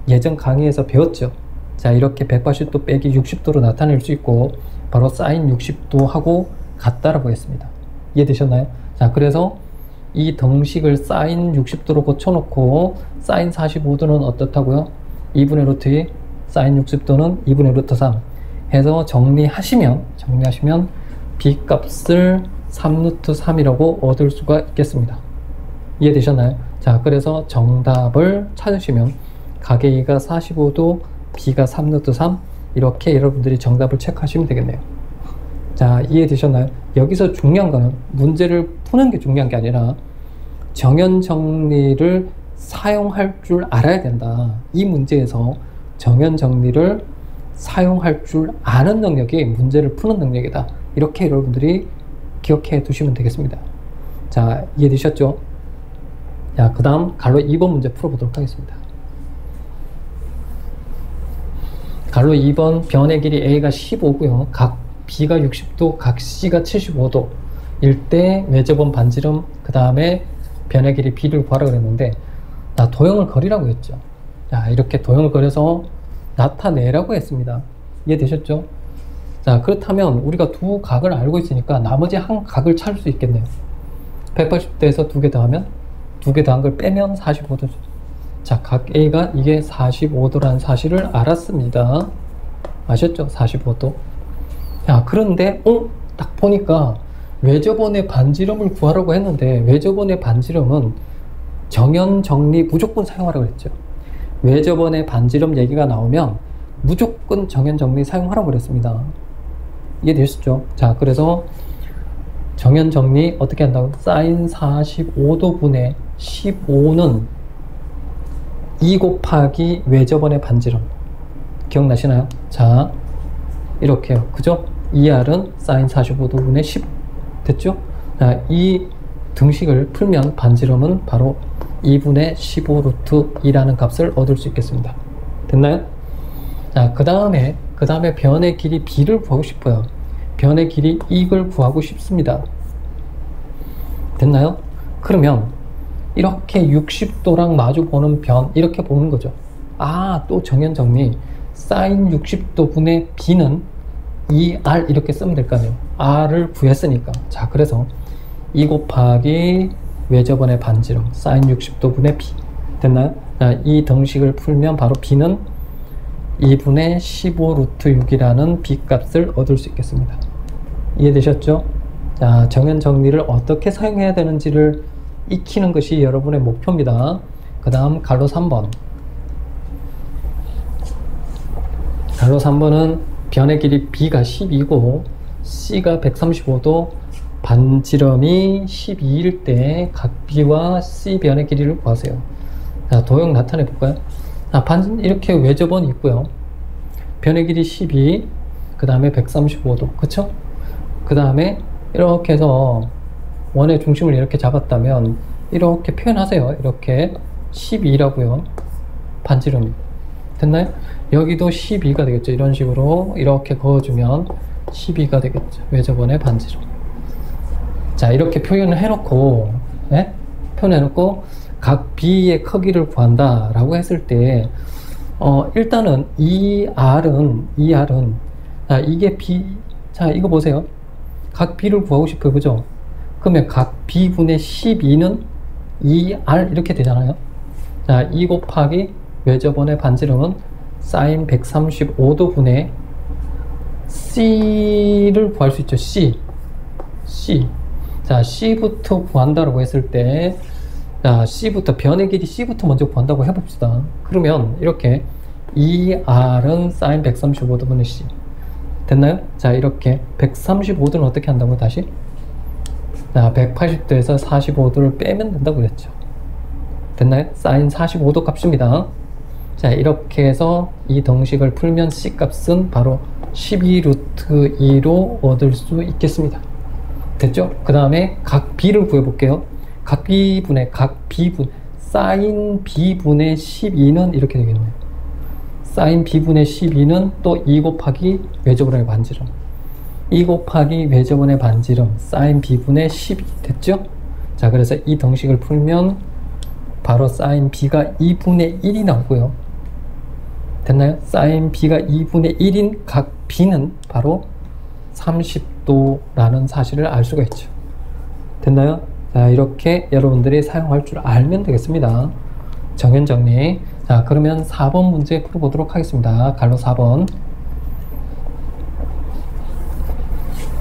예전 강의에서 배웠죠. 자, 이렇게 180도 빼기 60도로 나타낼 수 있고 바로 사인 60도 하고 같다라고 했습니다. 이해되셨나요? 자, 그래서 이 등식을 사인 60도로 고쳐놓고 사인 45도는 어떻다고요? 2분의 루트 2, 사인 60도는 2분의 루트 3 해서 정리하시면 B 값을 3루트 3이라고 얻을 수가 있겠습니다. 이해되셨나요? 자, 그래서 정답을 찾으시면 각 A가 45도, B가 3루트 3 이렇게 여러분들이 정답을 체크하시면 되겠네요. 자, 이해되셨나요? 여기서 중요한 거는 문제를 푸는 게 중요한 게 아니라 정연 정리를 사용할 줄 알아야 된다. 이 문제에서 정연 정리를 사용할 줄 아는 능력이 문제를 푸는 능력이다. 이렇게 여러분들이 기억해 두시면 되겠습니다. 자, 이해되셨죠? 자, 그 다음 갈로 2번 문제 풀어보도록 하겠습니다. 갈로 2번 변의 길이 A가 15고요. 각 B가 60도, 각 C가 75도 일 때 외접원 반지름, 그 다음에 변의 길이 B를 구하라 그랬는데 도형을 그리라고 했죠. 자, 이렇게 도형을 그려서 나타내라고 했습니다. 이해되셨죠? 자, 그렇다면 우리가 두 각을 알고 있으니까 나머지 한 각을 찾을 수 있겠네요. 180도에서 두 개 더하면 두 개 더한 걸 빼면 45도죠. 자, 각 A가 이게 45도라는 사실을 알았습니다. 아셨죠? 45도. 자, 그런데 딱 보니까 외접원의 반지름을 구하라고 했는데 외접원의 반지름은 정연 정리 무조건 사용하라고 했죠. 외접원의 반지름 얘기가 나오면 무조건 정연 정리 사용하라고 그랬습니다. 이해되셨죠? 자, 그래서 정연 정리 어떻게 한다고? 사인 45도 분의 15는 2 곱하기 외접원의 반지름. 기억나시나요? 자, 이렇게요. 그죠? 2R은 사인 45도 분의 15. 됐죠? 자, 이 등식을 풀면 반지름은 바로 2분의 15 루트 2라는 값을 얻을 수 있겠습니다. 됐나요? 자, 그 다음에 변의 길이 B를 구하고 싶어요. 변의 길이 이걸 구하고 싶습니다. 됐나요? 그러면 이렇게 60도랑 마주 보는 변 이렇게 보는 거죠. 아, 또 정연 정리. 사인 60도 분의 B는 2R 이렇게 쓰면 될 거 아니에요. R을 구했으니까. 자, 그래서 2 곱하기 외접원의 반지름 사인 60도 분의 B. 됐나요? 자, 이 등식을 풀면 바로 B는 2분의 15 루트 6이라는 B 값을 얻을 수 있겠습니다. 이해되셨죠? 자, 정연 정리를 어떻게 사용해야 되는지를 익히는 것이 여러분의 목표입니다. 그 다음 갈로 3번. 갈로 3번은 변의 길이 B가 12고 C가 135도, 반지름이 12일 때 각 B와 C 변의 길이를 구하세요. 자, 도형 나타내 볼까요? 자, 이렇게 외접원이 있고요. 변의 길이 12, 그 다음에 135도, 그쵸? 그 다음에 이렇게 해서 원의 중심을 이렇게 잡았다면 이렇게 표현하세요. 이렇게 12라고요. 반지름. 됐나요? 여기도 12가 되겠죠. 이런 식으로 이렇게 그어주면 12가 되겠죠. 외접원의 반지름. 자, 이렇게 표현을 해놓고, 네? 표현해놓고 각 B의 크기를 구한다 라고 했을 때 일단은 이 R은 자, 이게 B, 자, 이거 보세요. 각 B를 구하고 싶어요. 그죠? 그러면 각 B분의 12는 2R 이렇게 되잖아요. 자, 2 곱하기 외접원의 반지름은 사인 135도 분의 C를 구할 수 있죠. C. 자, C부터 구한다라고 했을 때, 자, C부터, 변의 길이 C부터 먼저 구한다고 해봅시다. 그러면 이렇게 2R은 사인 135도 분의 C. 됐나요? 자, 이렇게 135도는 어떻게 한다고요? 다시? 자, 180도에서 45도를 빼면 된다고 그랬죠. 됐나요? 사인 45도 값입니다. 자, 이렇게 해서 이 동식을 풀면 C 값은 바로 12루트 2로 얻을 수 있겠습니다. 됐죠? 그 다음에 각 B를 구해볼게요. 각 B분, 사인 B분의 12는 이렇게 되겠네요. 사인 B분의 12는 또 2 곱하기 외접원의 반지름. 2 곱하기 외접원의 반지름, 사인 B분의 12 됐죠? 자, 그래서 이 동식을 풀면 바로 사인 B가 2분의 1이 나오고요. 됐나요? 사인 B가 2분의 1인 각 B는 바로 30도라는 사실을 알 수가 있죠. 됐나요? 자, 이렇게 여러분들이 사용할 줄 알면 되겠습니다. 정연 정리. 자, 그러면 4번 문제 풀어보도록 하겠습니다. 갈로 4번.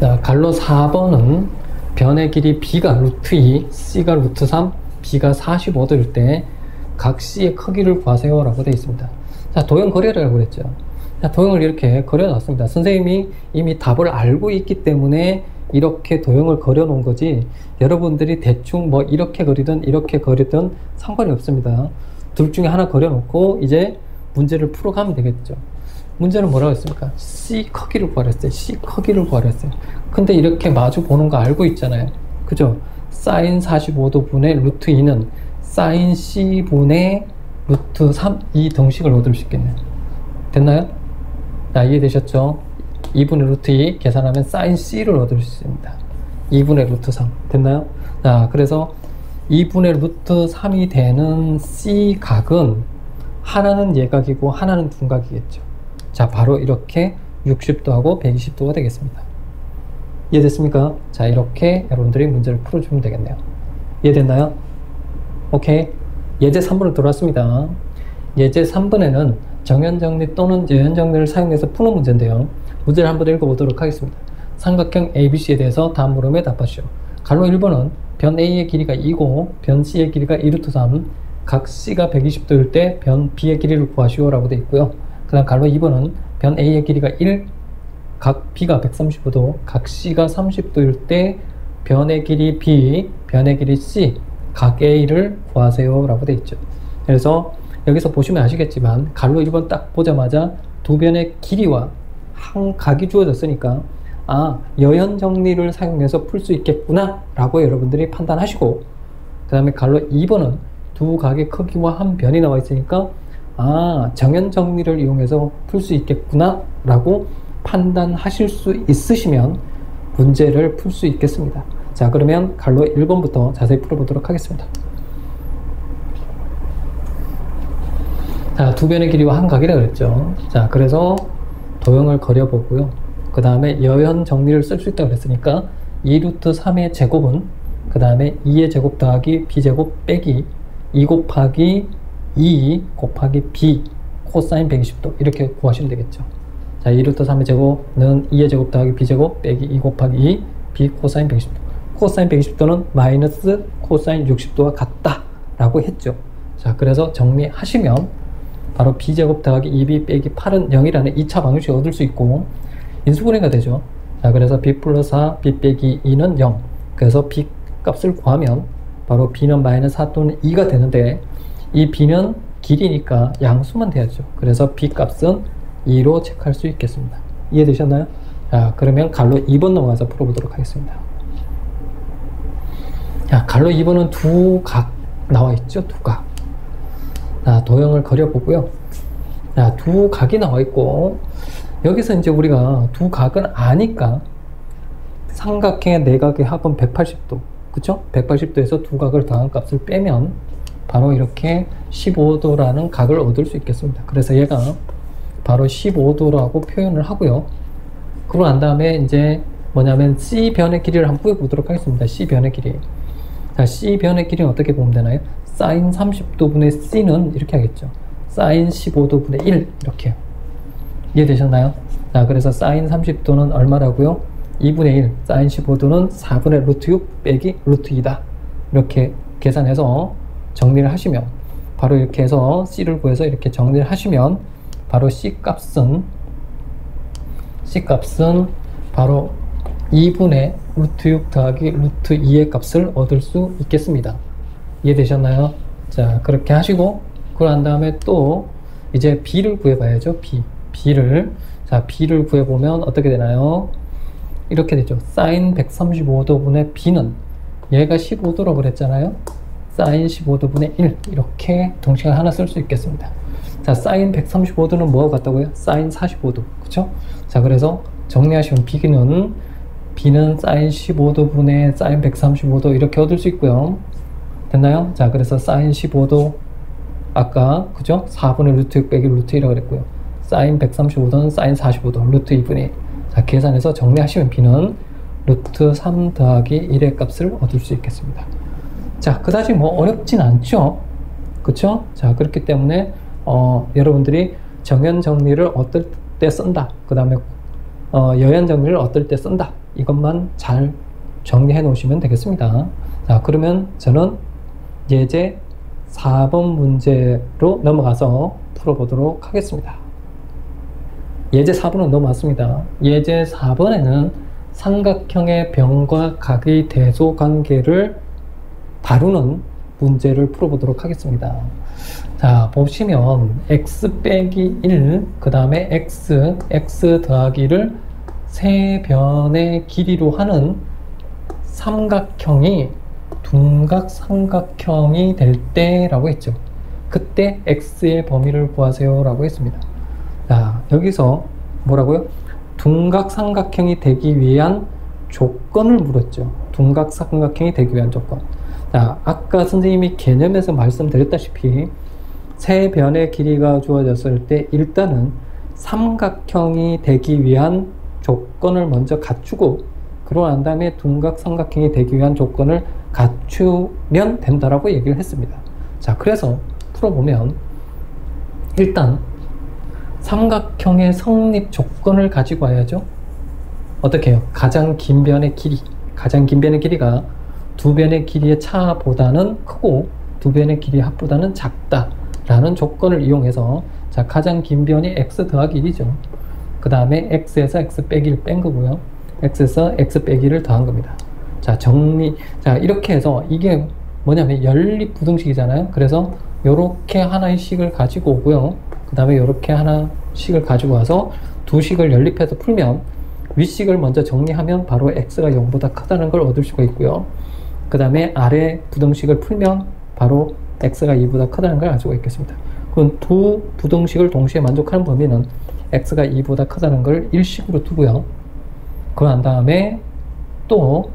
자, 갈로 4번은 변의 길이 B가 루트 2, C가 루트 3, B가 45도일 때 각 C의 크기를 구하세요 라고 되어 있습니다. 자, 도형 그려라고 그랬죠. 자, 도형을 이렇게 그려놨습니다. 선생님이 이미 답을 알고 있기 때문에 이렇게 도형을 그려 놓은 거지, 여러분들이 대충 뭐 이렇게 그리든 이렇게 그리든 상관이 없습니다. 둘 중에 하나 그려 놓고 이제 문제를 풀어가면 되겠죠. 문제는 뭐라고 했습니까? C 크기를 구하랬어요. C 크기를 구하랬어요. 근데 이렇게 마주 보는 거 알고 있잖아요. 그죠? 사인 45도 분의 루트 2는 사인 C 분의 루트 3, 이 동식을 얻을 수 있겠네요. 됐나요? 자, 이해되셨죠? 2분의 루트 2 계산하면 사인 C를 얻을 수 있습니다. 2분의 루트 3 됐나요? 자, 그래서 2분의 루트 3이 되는 C 각은 하나는 예각이고 하나는 둔각이겠죠. 자, 바로 이렇게 60도하고 120도가 되겠습니다. 이해됐습니까? 자, 이렇게 여러분들이 문제를 풀어주면 되겠네요. 이해됐나요? 오케이. 예제 3번으로 돌아왔습니다. 예제 3번에는 정연정리 또는 여연정리를 사용해서 푸는 문제인데요. 문제를 한번 읽어보도록 하겠습니다. 삼각형 ABC에 대해서 다음 물음에 답하시오. 갈로 1번은 변 A의 길이가 2고 변 C의 길이가 2루트 3, 각 C가 120도일 때 변 B의 길이를 구하시오 라고 되어 있고요. 그 다음 갈로 2번은 변 A의 길이가 1, 각 B가 135도, 각 C가 30도일 때 변의 길이 B, 변의 길이 C, 각 A를 구하세요 라고 되어 있죠. 그래서 여기서 보시면 아시겠지만 갈로 1번 딱 보자마자 두 변의 길이와 한 각이 주어졌으니까 아, 여연 정리를 사용해서 풀 수 있겠구나 라고 여러분들이 판단하시고, 그 다음에 갈로 2번은 두 각의 크기와 한 변이 나와 있으니까 아, 정연 정리를 이용해서 풀 수 있겠구나 라고 판단하실 수 있으시면 문제를 풀 수 있겠습니다. 자, 그러면 갈로 1번부터 자세히 풀어보도록 하겠습니다. 자, 두 변의 길이와 한 각이라 그랬죠. 자, 그래서 도형을 그려보고요. 그 다음에 여연 정리를 쓸 수 있다고 그랬으니까 2루트 3의 제곱은 그 다음에 2의 제곱 더하기 b제곱 빼기 2 곱하기 2 곱하기 b 코사인 120도 이렇게 구하시면 되겠죠. 자, 2루트 3의 제곱은 2의 제곱 더하기 b제곱 빼기 2 곱하기 2 b 코사인 120도. 코사인 120도는 마이너스 코사인 60도와 같다 라고 했죠. 자, 그래서 정리하시면 바로 b제곱 더하기 2b 빼기 8은 0이라는 2차 방정식을 얻을 수 있고 인수분해가 되죠. 자, 그래서 b 플러스 4, b 빼기 2는 0. 그래서 b 값을 구하면 바로 b는 마이너스 4 또는 2가 되는데 이 b는 길이니까 양수만 돼야죠. 그래서 b 값은 2로 체크할 수 있겠습니다. 이해되셨나요? 자, 그러면 갈로 2번 넘어가서 풀어보도록 하겠습니다. 자, 가로 2번은 두 각 나와 있죠. 두 각. 자, 도형을 그려보고요. 자, 두 각이 나와 있고, 여기서 이제 우리가 두 각은 아니까 삼각형의 내각의 합은 180도. 그쵸? 180도에서 두 각을 더한 값을 빼면 바로 이렇게 15도라는 각을 얻을 수 있겠습니다. 그래서 얘가 바로 15도라고 표현을 하고요. 그러고 난 다음에 이제 뭐냐면 C변의 길이를 한번 구해보도록 하겠습니다. C변의 길이. 자, C변의 길이는 어떻게 보면 되나요? sin 30도분의 C는 이렇게 하겠죠. sin 15도분의 1 이렇게요. 이해되셨나요? 자, 그래서 sin 30도는 얼마라고요? 2분의 1, sin 15도는 4분의 루트 6 빼기 루트 2다. 이렇게 계산해서 정리를 하시면 바로 이렇게 해서 C를 구해서 이렇게 정리를 하시면 바로 C값은 바로 2분의 루트 6 더하기 루트 2의 값을 얻을 수 있겠습니다. 이해되셨나요? 자, 그렇게 하시고 그런 다음에 또 이제 B를 구해봐야죠. B를 구해보면 어떻게 되나요? 이렇게 되죠. sin 135도분의 B는 얘가 15도라고 그랬잖아요. sin 15도분의 1 이렇게 동식을 하나 쓸 수 있겠습니다. 자, sin 135도는 뭐하고 같다고요? sin 45도. 그쵸? 자, 그래서 정리하시면 B는 sin 15도분의 sin 135도 이렇게 얻을 수 있고요. 됐나요? 자, 그래서 sin 15도 아까 그죠? 4분의 루트 6 빼기 루트 1이라고 그랬고요. sin 135도는 sin 45도 루트 2분의 1. 자, 계산해서 정리하시면 B는 루트 3 더하기 1의 값을 얻을 수 있겠습니다. 자, 그다지 뭐 어렵진 않죠? 그쵸? 자, 그렇기 때문에 여러분들이 정연 정리를 어떨 때 쓴다. 그 다음에 여연 정리를 어떨 때 쓴다. 이것만 잘 정리해 놓으시면 되겠습니다. 자, 그러면 저는 예제 4번 문제로 넘어가서 풀어보도록 하겠습니다. 예제 4번은 넘어왔습니다. 예제 4번에는 삼각형의 변과 각의 대소 관계를 다루는 문제를 풀어보도록 하겠습니다. 자, 보시면 x 빼기 1, 그 다음에 x 더하기를 세 변의 길이로 하는 삼각형이 둔각 삼각형이 될 때라고 했죠. 그때 x의 범위를 구하세요 라고 했습니다. 자, 여기서 뭐라고요? 둔각 삼각형이 되기 위한 조건을 물었죠. 둔각 삼각형이 되기 위한 조건. 자, 아까 선생님이 개념에서 말씀드렸다시피 세 변의 길이가 주어졌을 때 일단은 삼각형이 되기 위한 조건을 먼저 갖추고 그러고 난 다음에 둔각 삼각형이 되기 위한 조건을 갖추면 된다라고 얘기를 했습니다. 자, 그래서 풀어보면 일단 삼각형의 성립 조건을 가지고 와야죠. 어떻게 해요? 가장 긴 변의 길이가 두 변의 길이의 차보다는 크고 두 변의 길이의 합보다는 작다라는 조건을 이용해서 자, 가장 긴 변이 x 더하기 1이죠. 그 다음에 x에서 x 빼기 1 뺀 거고요. x에서 x 빼기 1을 더한 겁니다. 자, 자, 이렇게 해서 이게 뭐냐면 연립 부등식이잖아요. 그래서 요렇게 하나의 식을 가지고 오고요. 그 다음에 요렇게 하나씩을 가지고 와서 두 식을 연립해서 풀면 윗식을 먼저 정리하면 바로 x가 0보다 크다는 걸 얻을 수가 있고요. 그 다음에 아래 부등식을 풀면 바로 x가 2보다 크다는 걸 알 수가 있겠습니다. 그럼 두 부등식을 동시에 만족하는 범위는 x가 2보다 크다는 걸 1식으로 두고요. 그런 다음에 또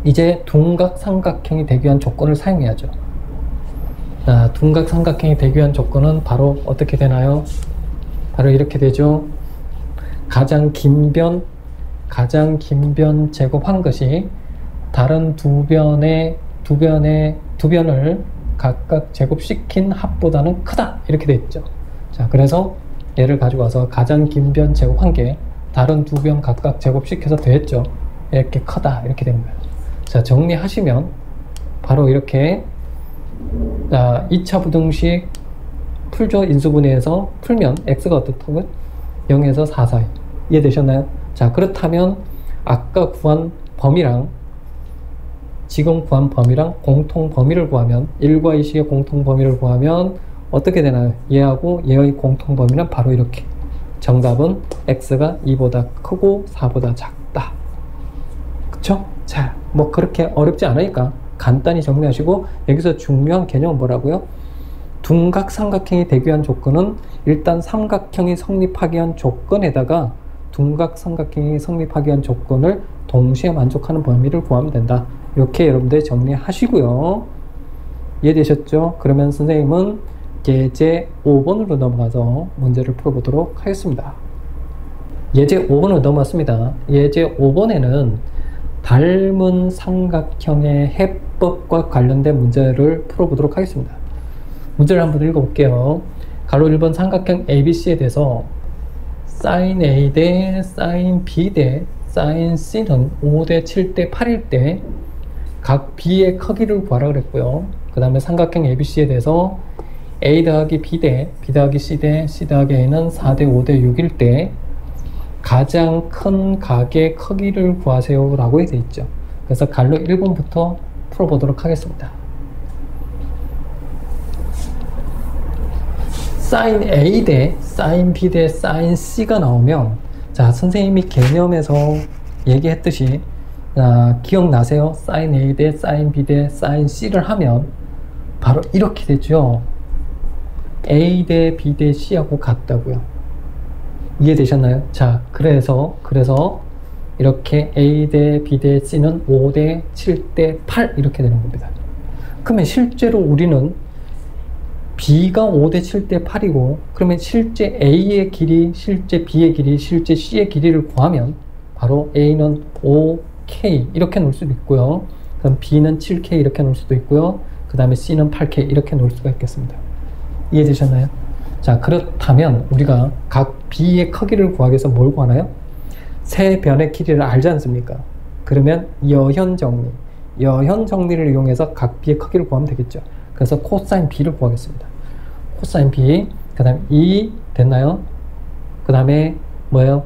이제 둔각 삼각형이 되기 위한 조건을 사용해야죠. 자, 둔각 삼각형이 되기 위한 조건은 바로 어떻게 되나요? 바로 이렇게 되죠. 가장 긴 변 제곱한 것이 다른 두 변을 각각 제곱시킨 합보다는 크다 이렇게 돼 있죠. 자, 그래서 얘를 가지고 와서 가장 긴 변 제곱한 게 다른 두 변 각각 제곱시켜서 더했죠. 이렇게 크다 이렇게 된 거예요. 자, 정리하시면 바로 이렇게 자, 2차 부등식 풀죠. 인수분해해서 풀면 x가 어떻다고요? 0에서 4 사이. 이해되셨나요? 자, 그렇다면 아까 구한 범위랑 지금 구한 범위랑 공통 범위를 구하면 1과 2식의 공통 범위를 구하면 어떻게 되나요? 얘하고 얘의 공통 범위는 바로 이렇게. 정답은 x가 2보다 크고 4보다 작다. 그쵸? 자, 뭐 그렇게 어렵지 않으니까 간단히 정리하시고, 여기서 중요한 개념은 뭐라고요? 둔각 삼각형이 되기 위한 조건은 일단 삼각형이 성립하기 위한 조건에다가 둔각 삼각형이 성립하기 위한 조건을 동시에 만족하는 범위를 구하면 된다. 이렇게 여러분들 정리하시고요. 이해되셨죠? 그러면 선생님은 예제 5번으로 넘어가서 문제를 풀어보도록 하겠습니다. 예제 5번으로 넘어왔습니다. 예제 5번에는 닮은 삼각형의 해법과 관련된 문제를 풀어보도록 하겠습니다. 문제를 한번 읽어볼게요. 가로 1번 삼각형 ABC에 대해서 sin A 대 sin B 대 sin C는 5대 7대 8일 때 각 B의 크기를 구하라 그랬고요. 그 다음에 삼각형 ABC에 대해서 A 더하기 B 대 B 더하기 C 대 C 더하기 A는 4대 5대 6일 때 가장 큰 각의 크기를 구하세요 라고 되어 있죠. 그래서 갈로 1번부터 풀어보도록 하겠습니다. sin A 대 sin B 대 sin C가 나오면, 자, 선생님이 개념에서 얘기했듯이, 기억나세요? sin A 대 sin B 대 sin C를 하면 바로 이렇게 되죠. A 대 B 대 C하고 같다고요. 이해되셨나요? 자, 그래서 이렇게 A 대 B 대 C는 5 대 7 대 8 이렇게 되는 겁니다. 그러면 실제로 우리는 B가 5 대 7 대 8이고, 그러면 실제 A의 길이, 실제 B의 길이, 실제 C의 길이를 구하면 바로 A는 5K 이렇게 놓을 수도 있고요. 그럼 B는 7K 이렇게 놓을 수도 있고요. 그 다음에 C는 8K 이렇게 놓을 수가 있겠습니다. 이해되셨나요? 자, 그렇다면 우리가 각 B의 크기를 구하기 위해서 뭘 구하나요? 세 변의 길이를 알지 않습니까? 그러면 여현 정리를 이용해서 각 B의 크기를 구하면 되겠죠. 그래서 코사인 B를 구하겠습니다. 코사인 B, 그 다음에 2 됐나요? 그 다음에 뭐예요?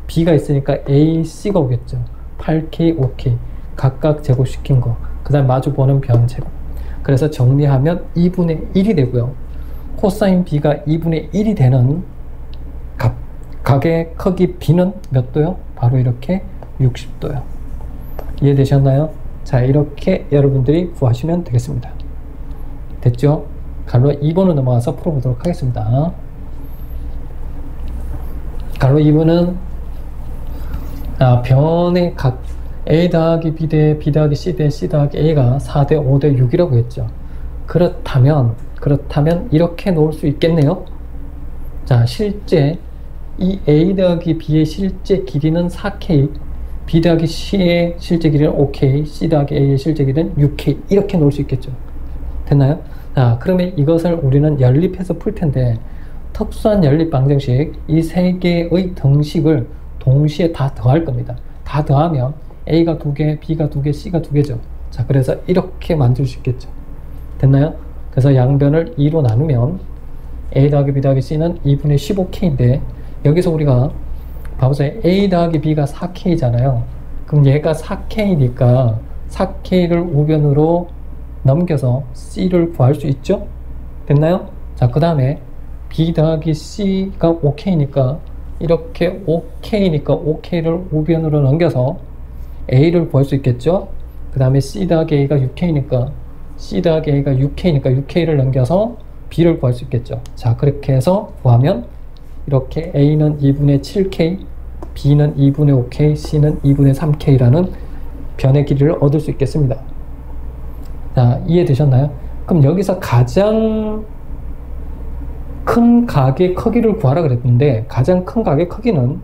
B가 있으니까 AC가 오겠죠. 8K, 5K 각각 제곱시킨 거, 그 다음에 마주보는 변 제곱. 그래서 정리하면 2분의 1이 되고요. 코사인 B가 2분의 1이 되는 각의 크기 B는 몇 도요? 바로 이렇게 60도요. 이해되셨나요? 자, 이렇게 여러분들이 구하시면 되겠습니다. 됐죠? 갈로 2번으로 넘어가서 풀어보도록 하겠습니다. 갈로 2번은 변의 각 A 더하기 B 대 B 더하기 C 대 C 더하기 A가 4대 5대 6이라고 했죠. 그렇다면 이렇게 놓을 수 있겠네요. 자, 실제 이 A 더하기 B의 실제 길이는 4K, B 더하기 C의 실제 길이는 5K, C 더하기 A의 실제 길이는 6K 이렇게 놓을 수 있겠죠. 됐나요? 자, 그러면 이것을 우리는 연립해서 풀 텐데, 특수한 연립 방정식, 이 세 개의 등식을 동시에 다 더할 겁니다. 다 더하면 A가 2개, B가 2개, C가 2개죠. 자, 그래서 이렇게 만들 수 있겠죠. 됐나요? 그래서 양변을 2로 나누면 A 더하기 B 더하기 C는 2분의 15K인데, 여기서 우리가 봐보세요. A 더하기 B가 4K잖아요. 그럼 얘가 4K니까 4K를 우변으로 넘겨서 C를 구할 수 있죠? 됐나요? 자, 그 다음에 B 더하기 C가 5K니까 이렇게 5K니까 5K를 우변으로 넘겨서 A를 구할 수 있겠죠? 그 다음에 C 더하기 A가 6K니까 C 더하기 A가 6K니까 6K를 넘겨서 B를 구할 수 있겠죠. 자, 그렇게 해서 구하면 이렇게 A는 2분의 7K, B는 2분의 5K, C는 2분의 3K라는 변의 길이를 얻을 수 있겠습니다. 자, 이해되셨나요? 그럼 여기서 가장 큰 각의 크기를 구하라 그랬는데, 가장 큰 각의 크기는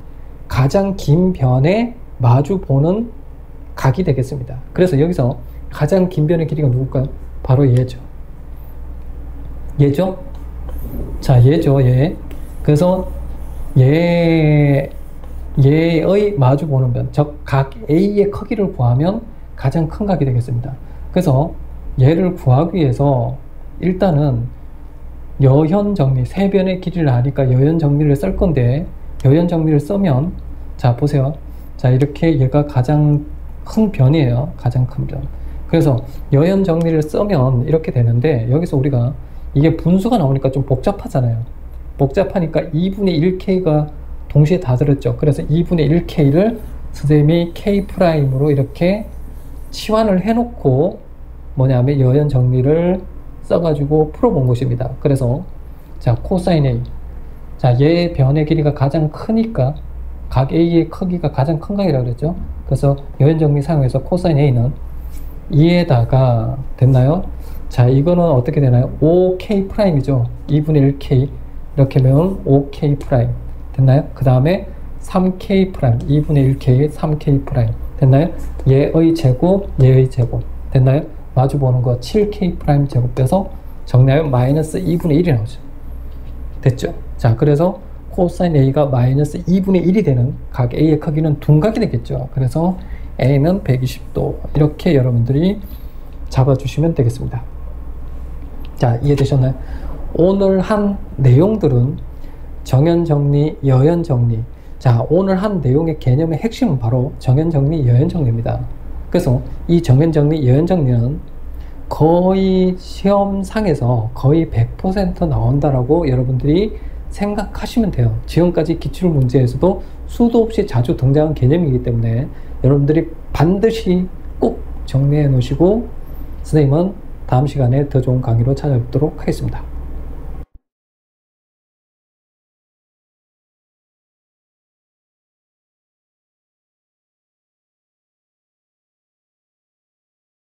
가장 긴 변에 마주 보는 각이 되겠습니다. 그래서 여기서 가장 긴 변의 길이가 누굴까요? 바로 얘죠. 얘죠? 자, 얘죠, 얘. 그래서 얘의 마주 보는 변, 즉 각 A의 크기를 구하면 가장 큰 각이 되겠습니다. 그래서 얘를 구하기 위해서 일단은 여현 정리, 세 변의 길이를 아니까 여현 정리를 쓸 건데, 여현 정리를 쓰면, 자, 보세요. 자, 이렇게 얘가 가장 큰 변이에요. 가장 큰 변. 그래서 여현 정리를 쓰면 이렇게 되는데, 여기서 우리가 이게 분수가 나오니까 좀 복잡하잖아요. 복잡하니까 2분의 1K가 동시에 다 들었죠. 그래서 2분의 1K를 선생님이 K'으로 이렇게 치환을 해놓고 뭐냐면 여연 정리를 써가지고 풀어본 것입니다. 그래서 자, 코사인 A. 자, 얘의 변의 길이가 가장 크니까 각 A의 크기가 가장 큰 각이라고 그랬죠. 그래서 여연 정리 사용해서 코사인 A는 2에다가 됐나요? 자, 이거는 어떻게 되나요? 5K'이죠. 2분의 1K. 이렇게 하면 5K' 됐나요? 그 다음에 3K', 2분의 1K, 3K' 됐나요? 얘의 제곱, 얘의 제곱 됐나요? 마주 보는 거 7K' 제곱 빼서 정리하면 마이너스 2분의 1이 나오죠. 됐죠? 자, 그래서 코사인 A가 마이너스 2분의 1이 되는 각 A의 크기는 둔각이 되겠죠. 그래서 A는 120도 이렇게 여러분들이 잡아주시면 되겠습니다. 자, 이해되셨나요? 오늘 한 내용들은 정연정리, 여연정리. 자, 오늘 한 내용의 개념의 핵심은 바로 정연정리, 여연정리입니다. 그래서 이 정연정리, 여연정리는 거의 시험상에서 거의 100% 나온다라고 여러분들이 생각하시면 돼요. 지금까지 기출문제에서도 수도 없이 자주 등장한 개념이기 때문에 여러분들이 반드시 꼭 정리해 놓으시고 선생님은 다음 시간에 더 좋은 강의로 찾아뵙도록 하겠습니다.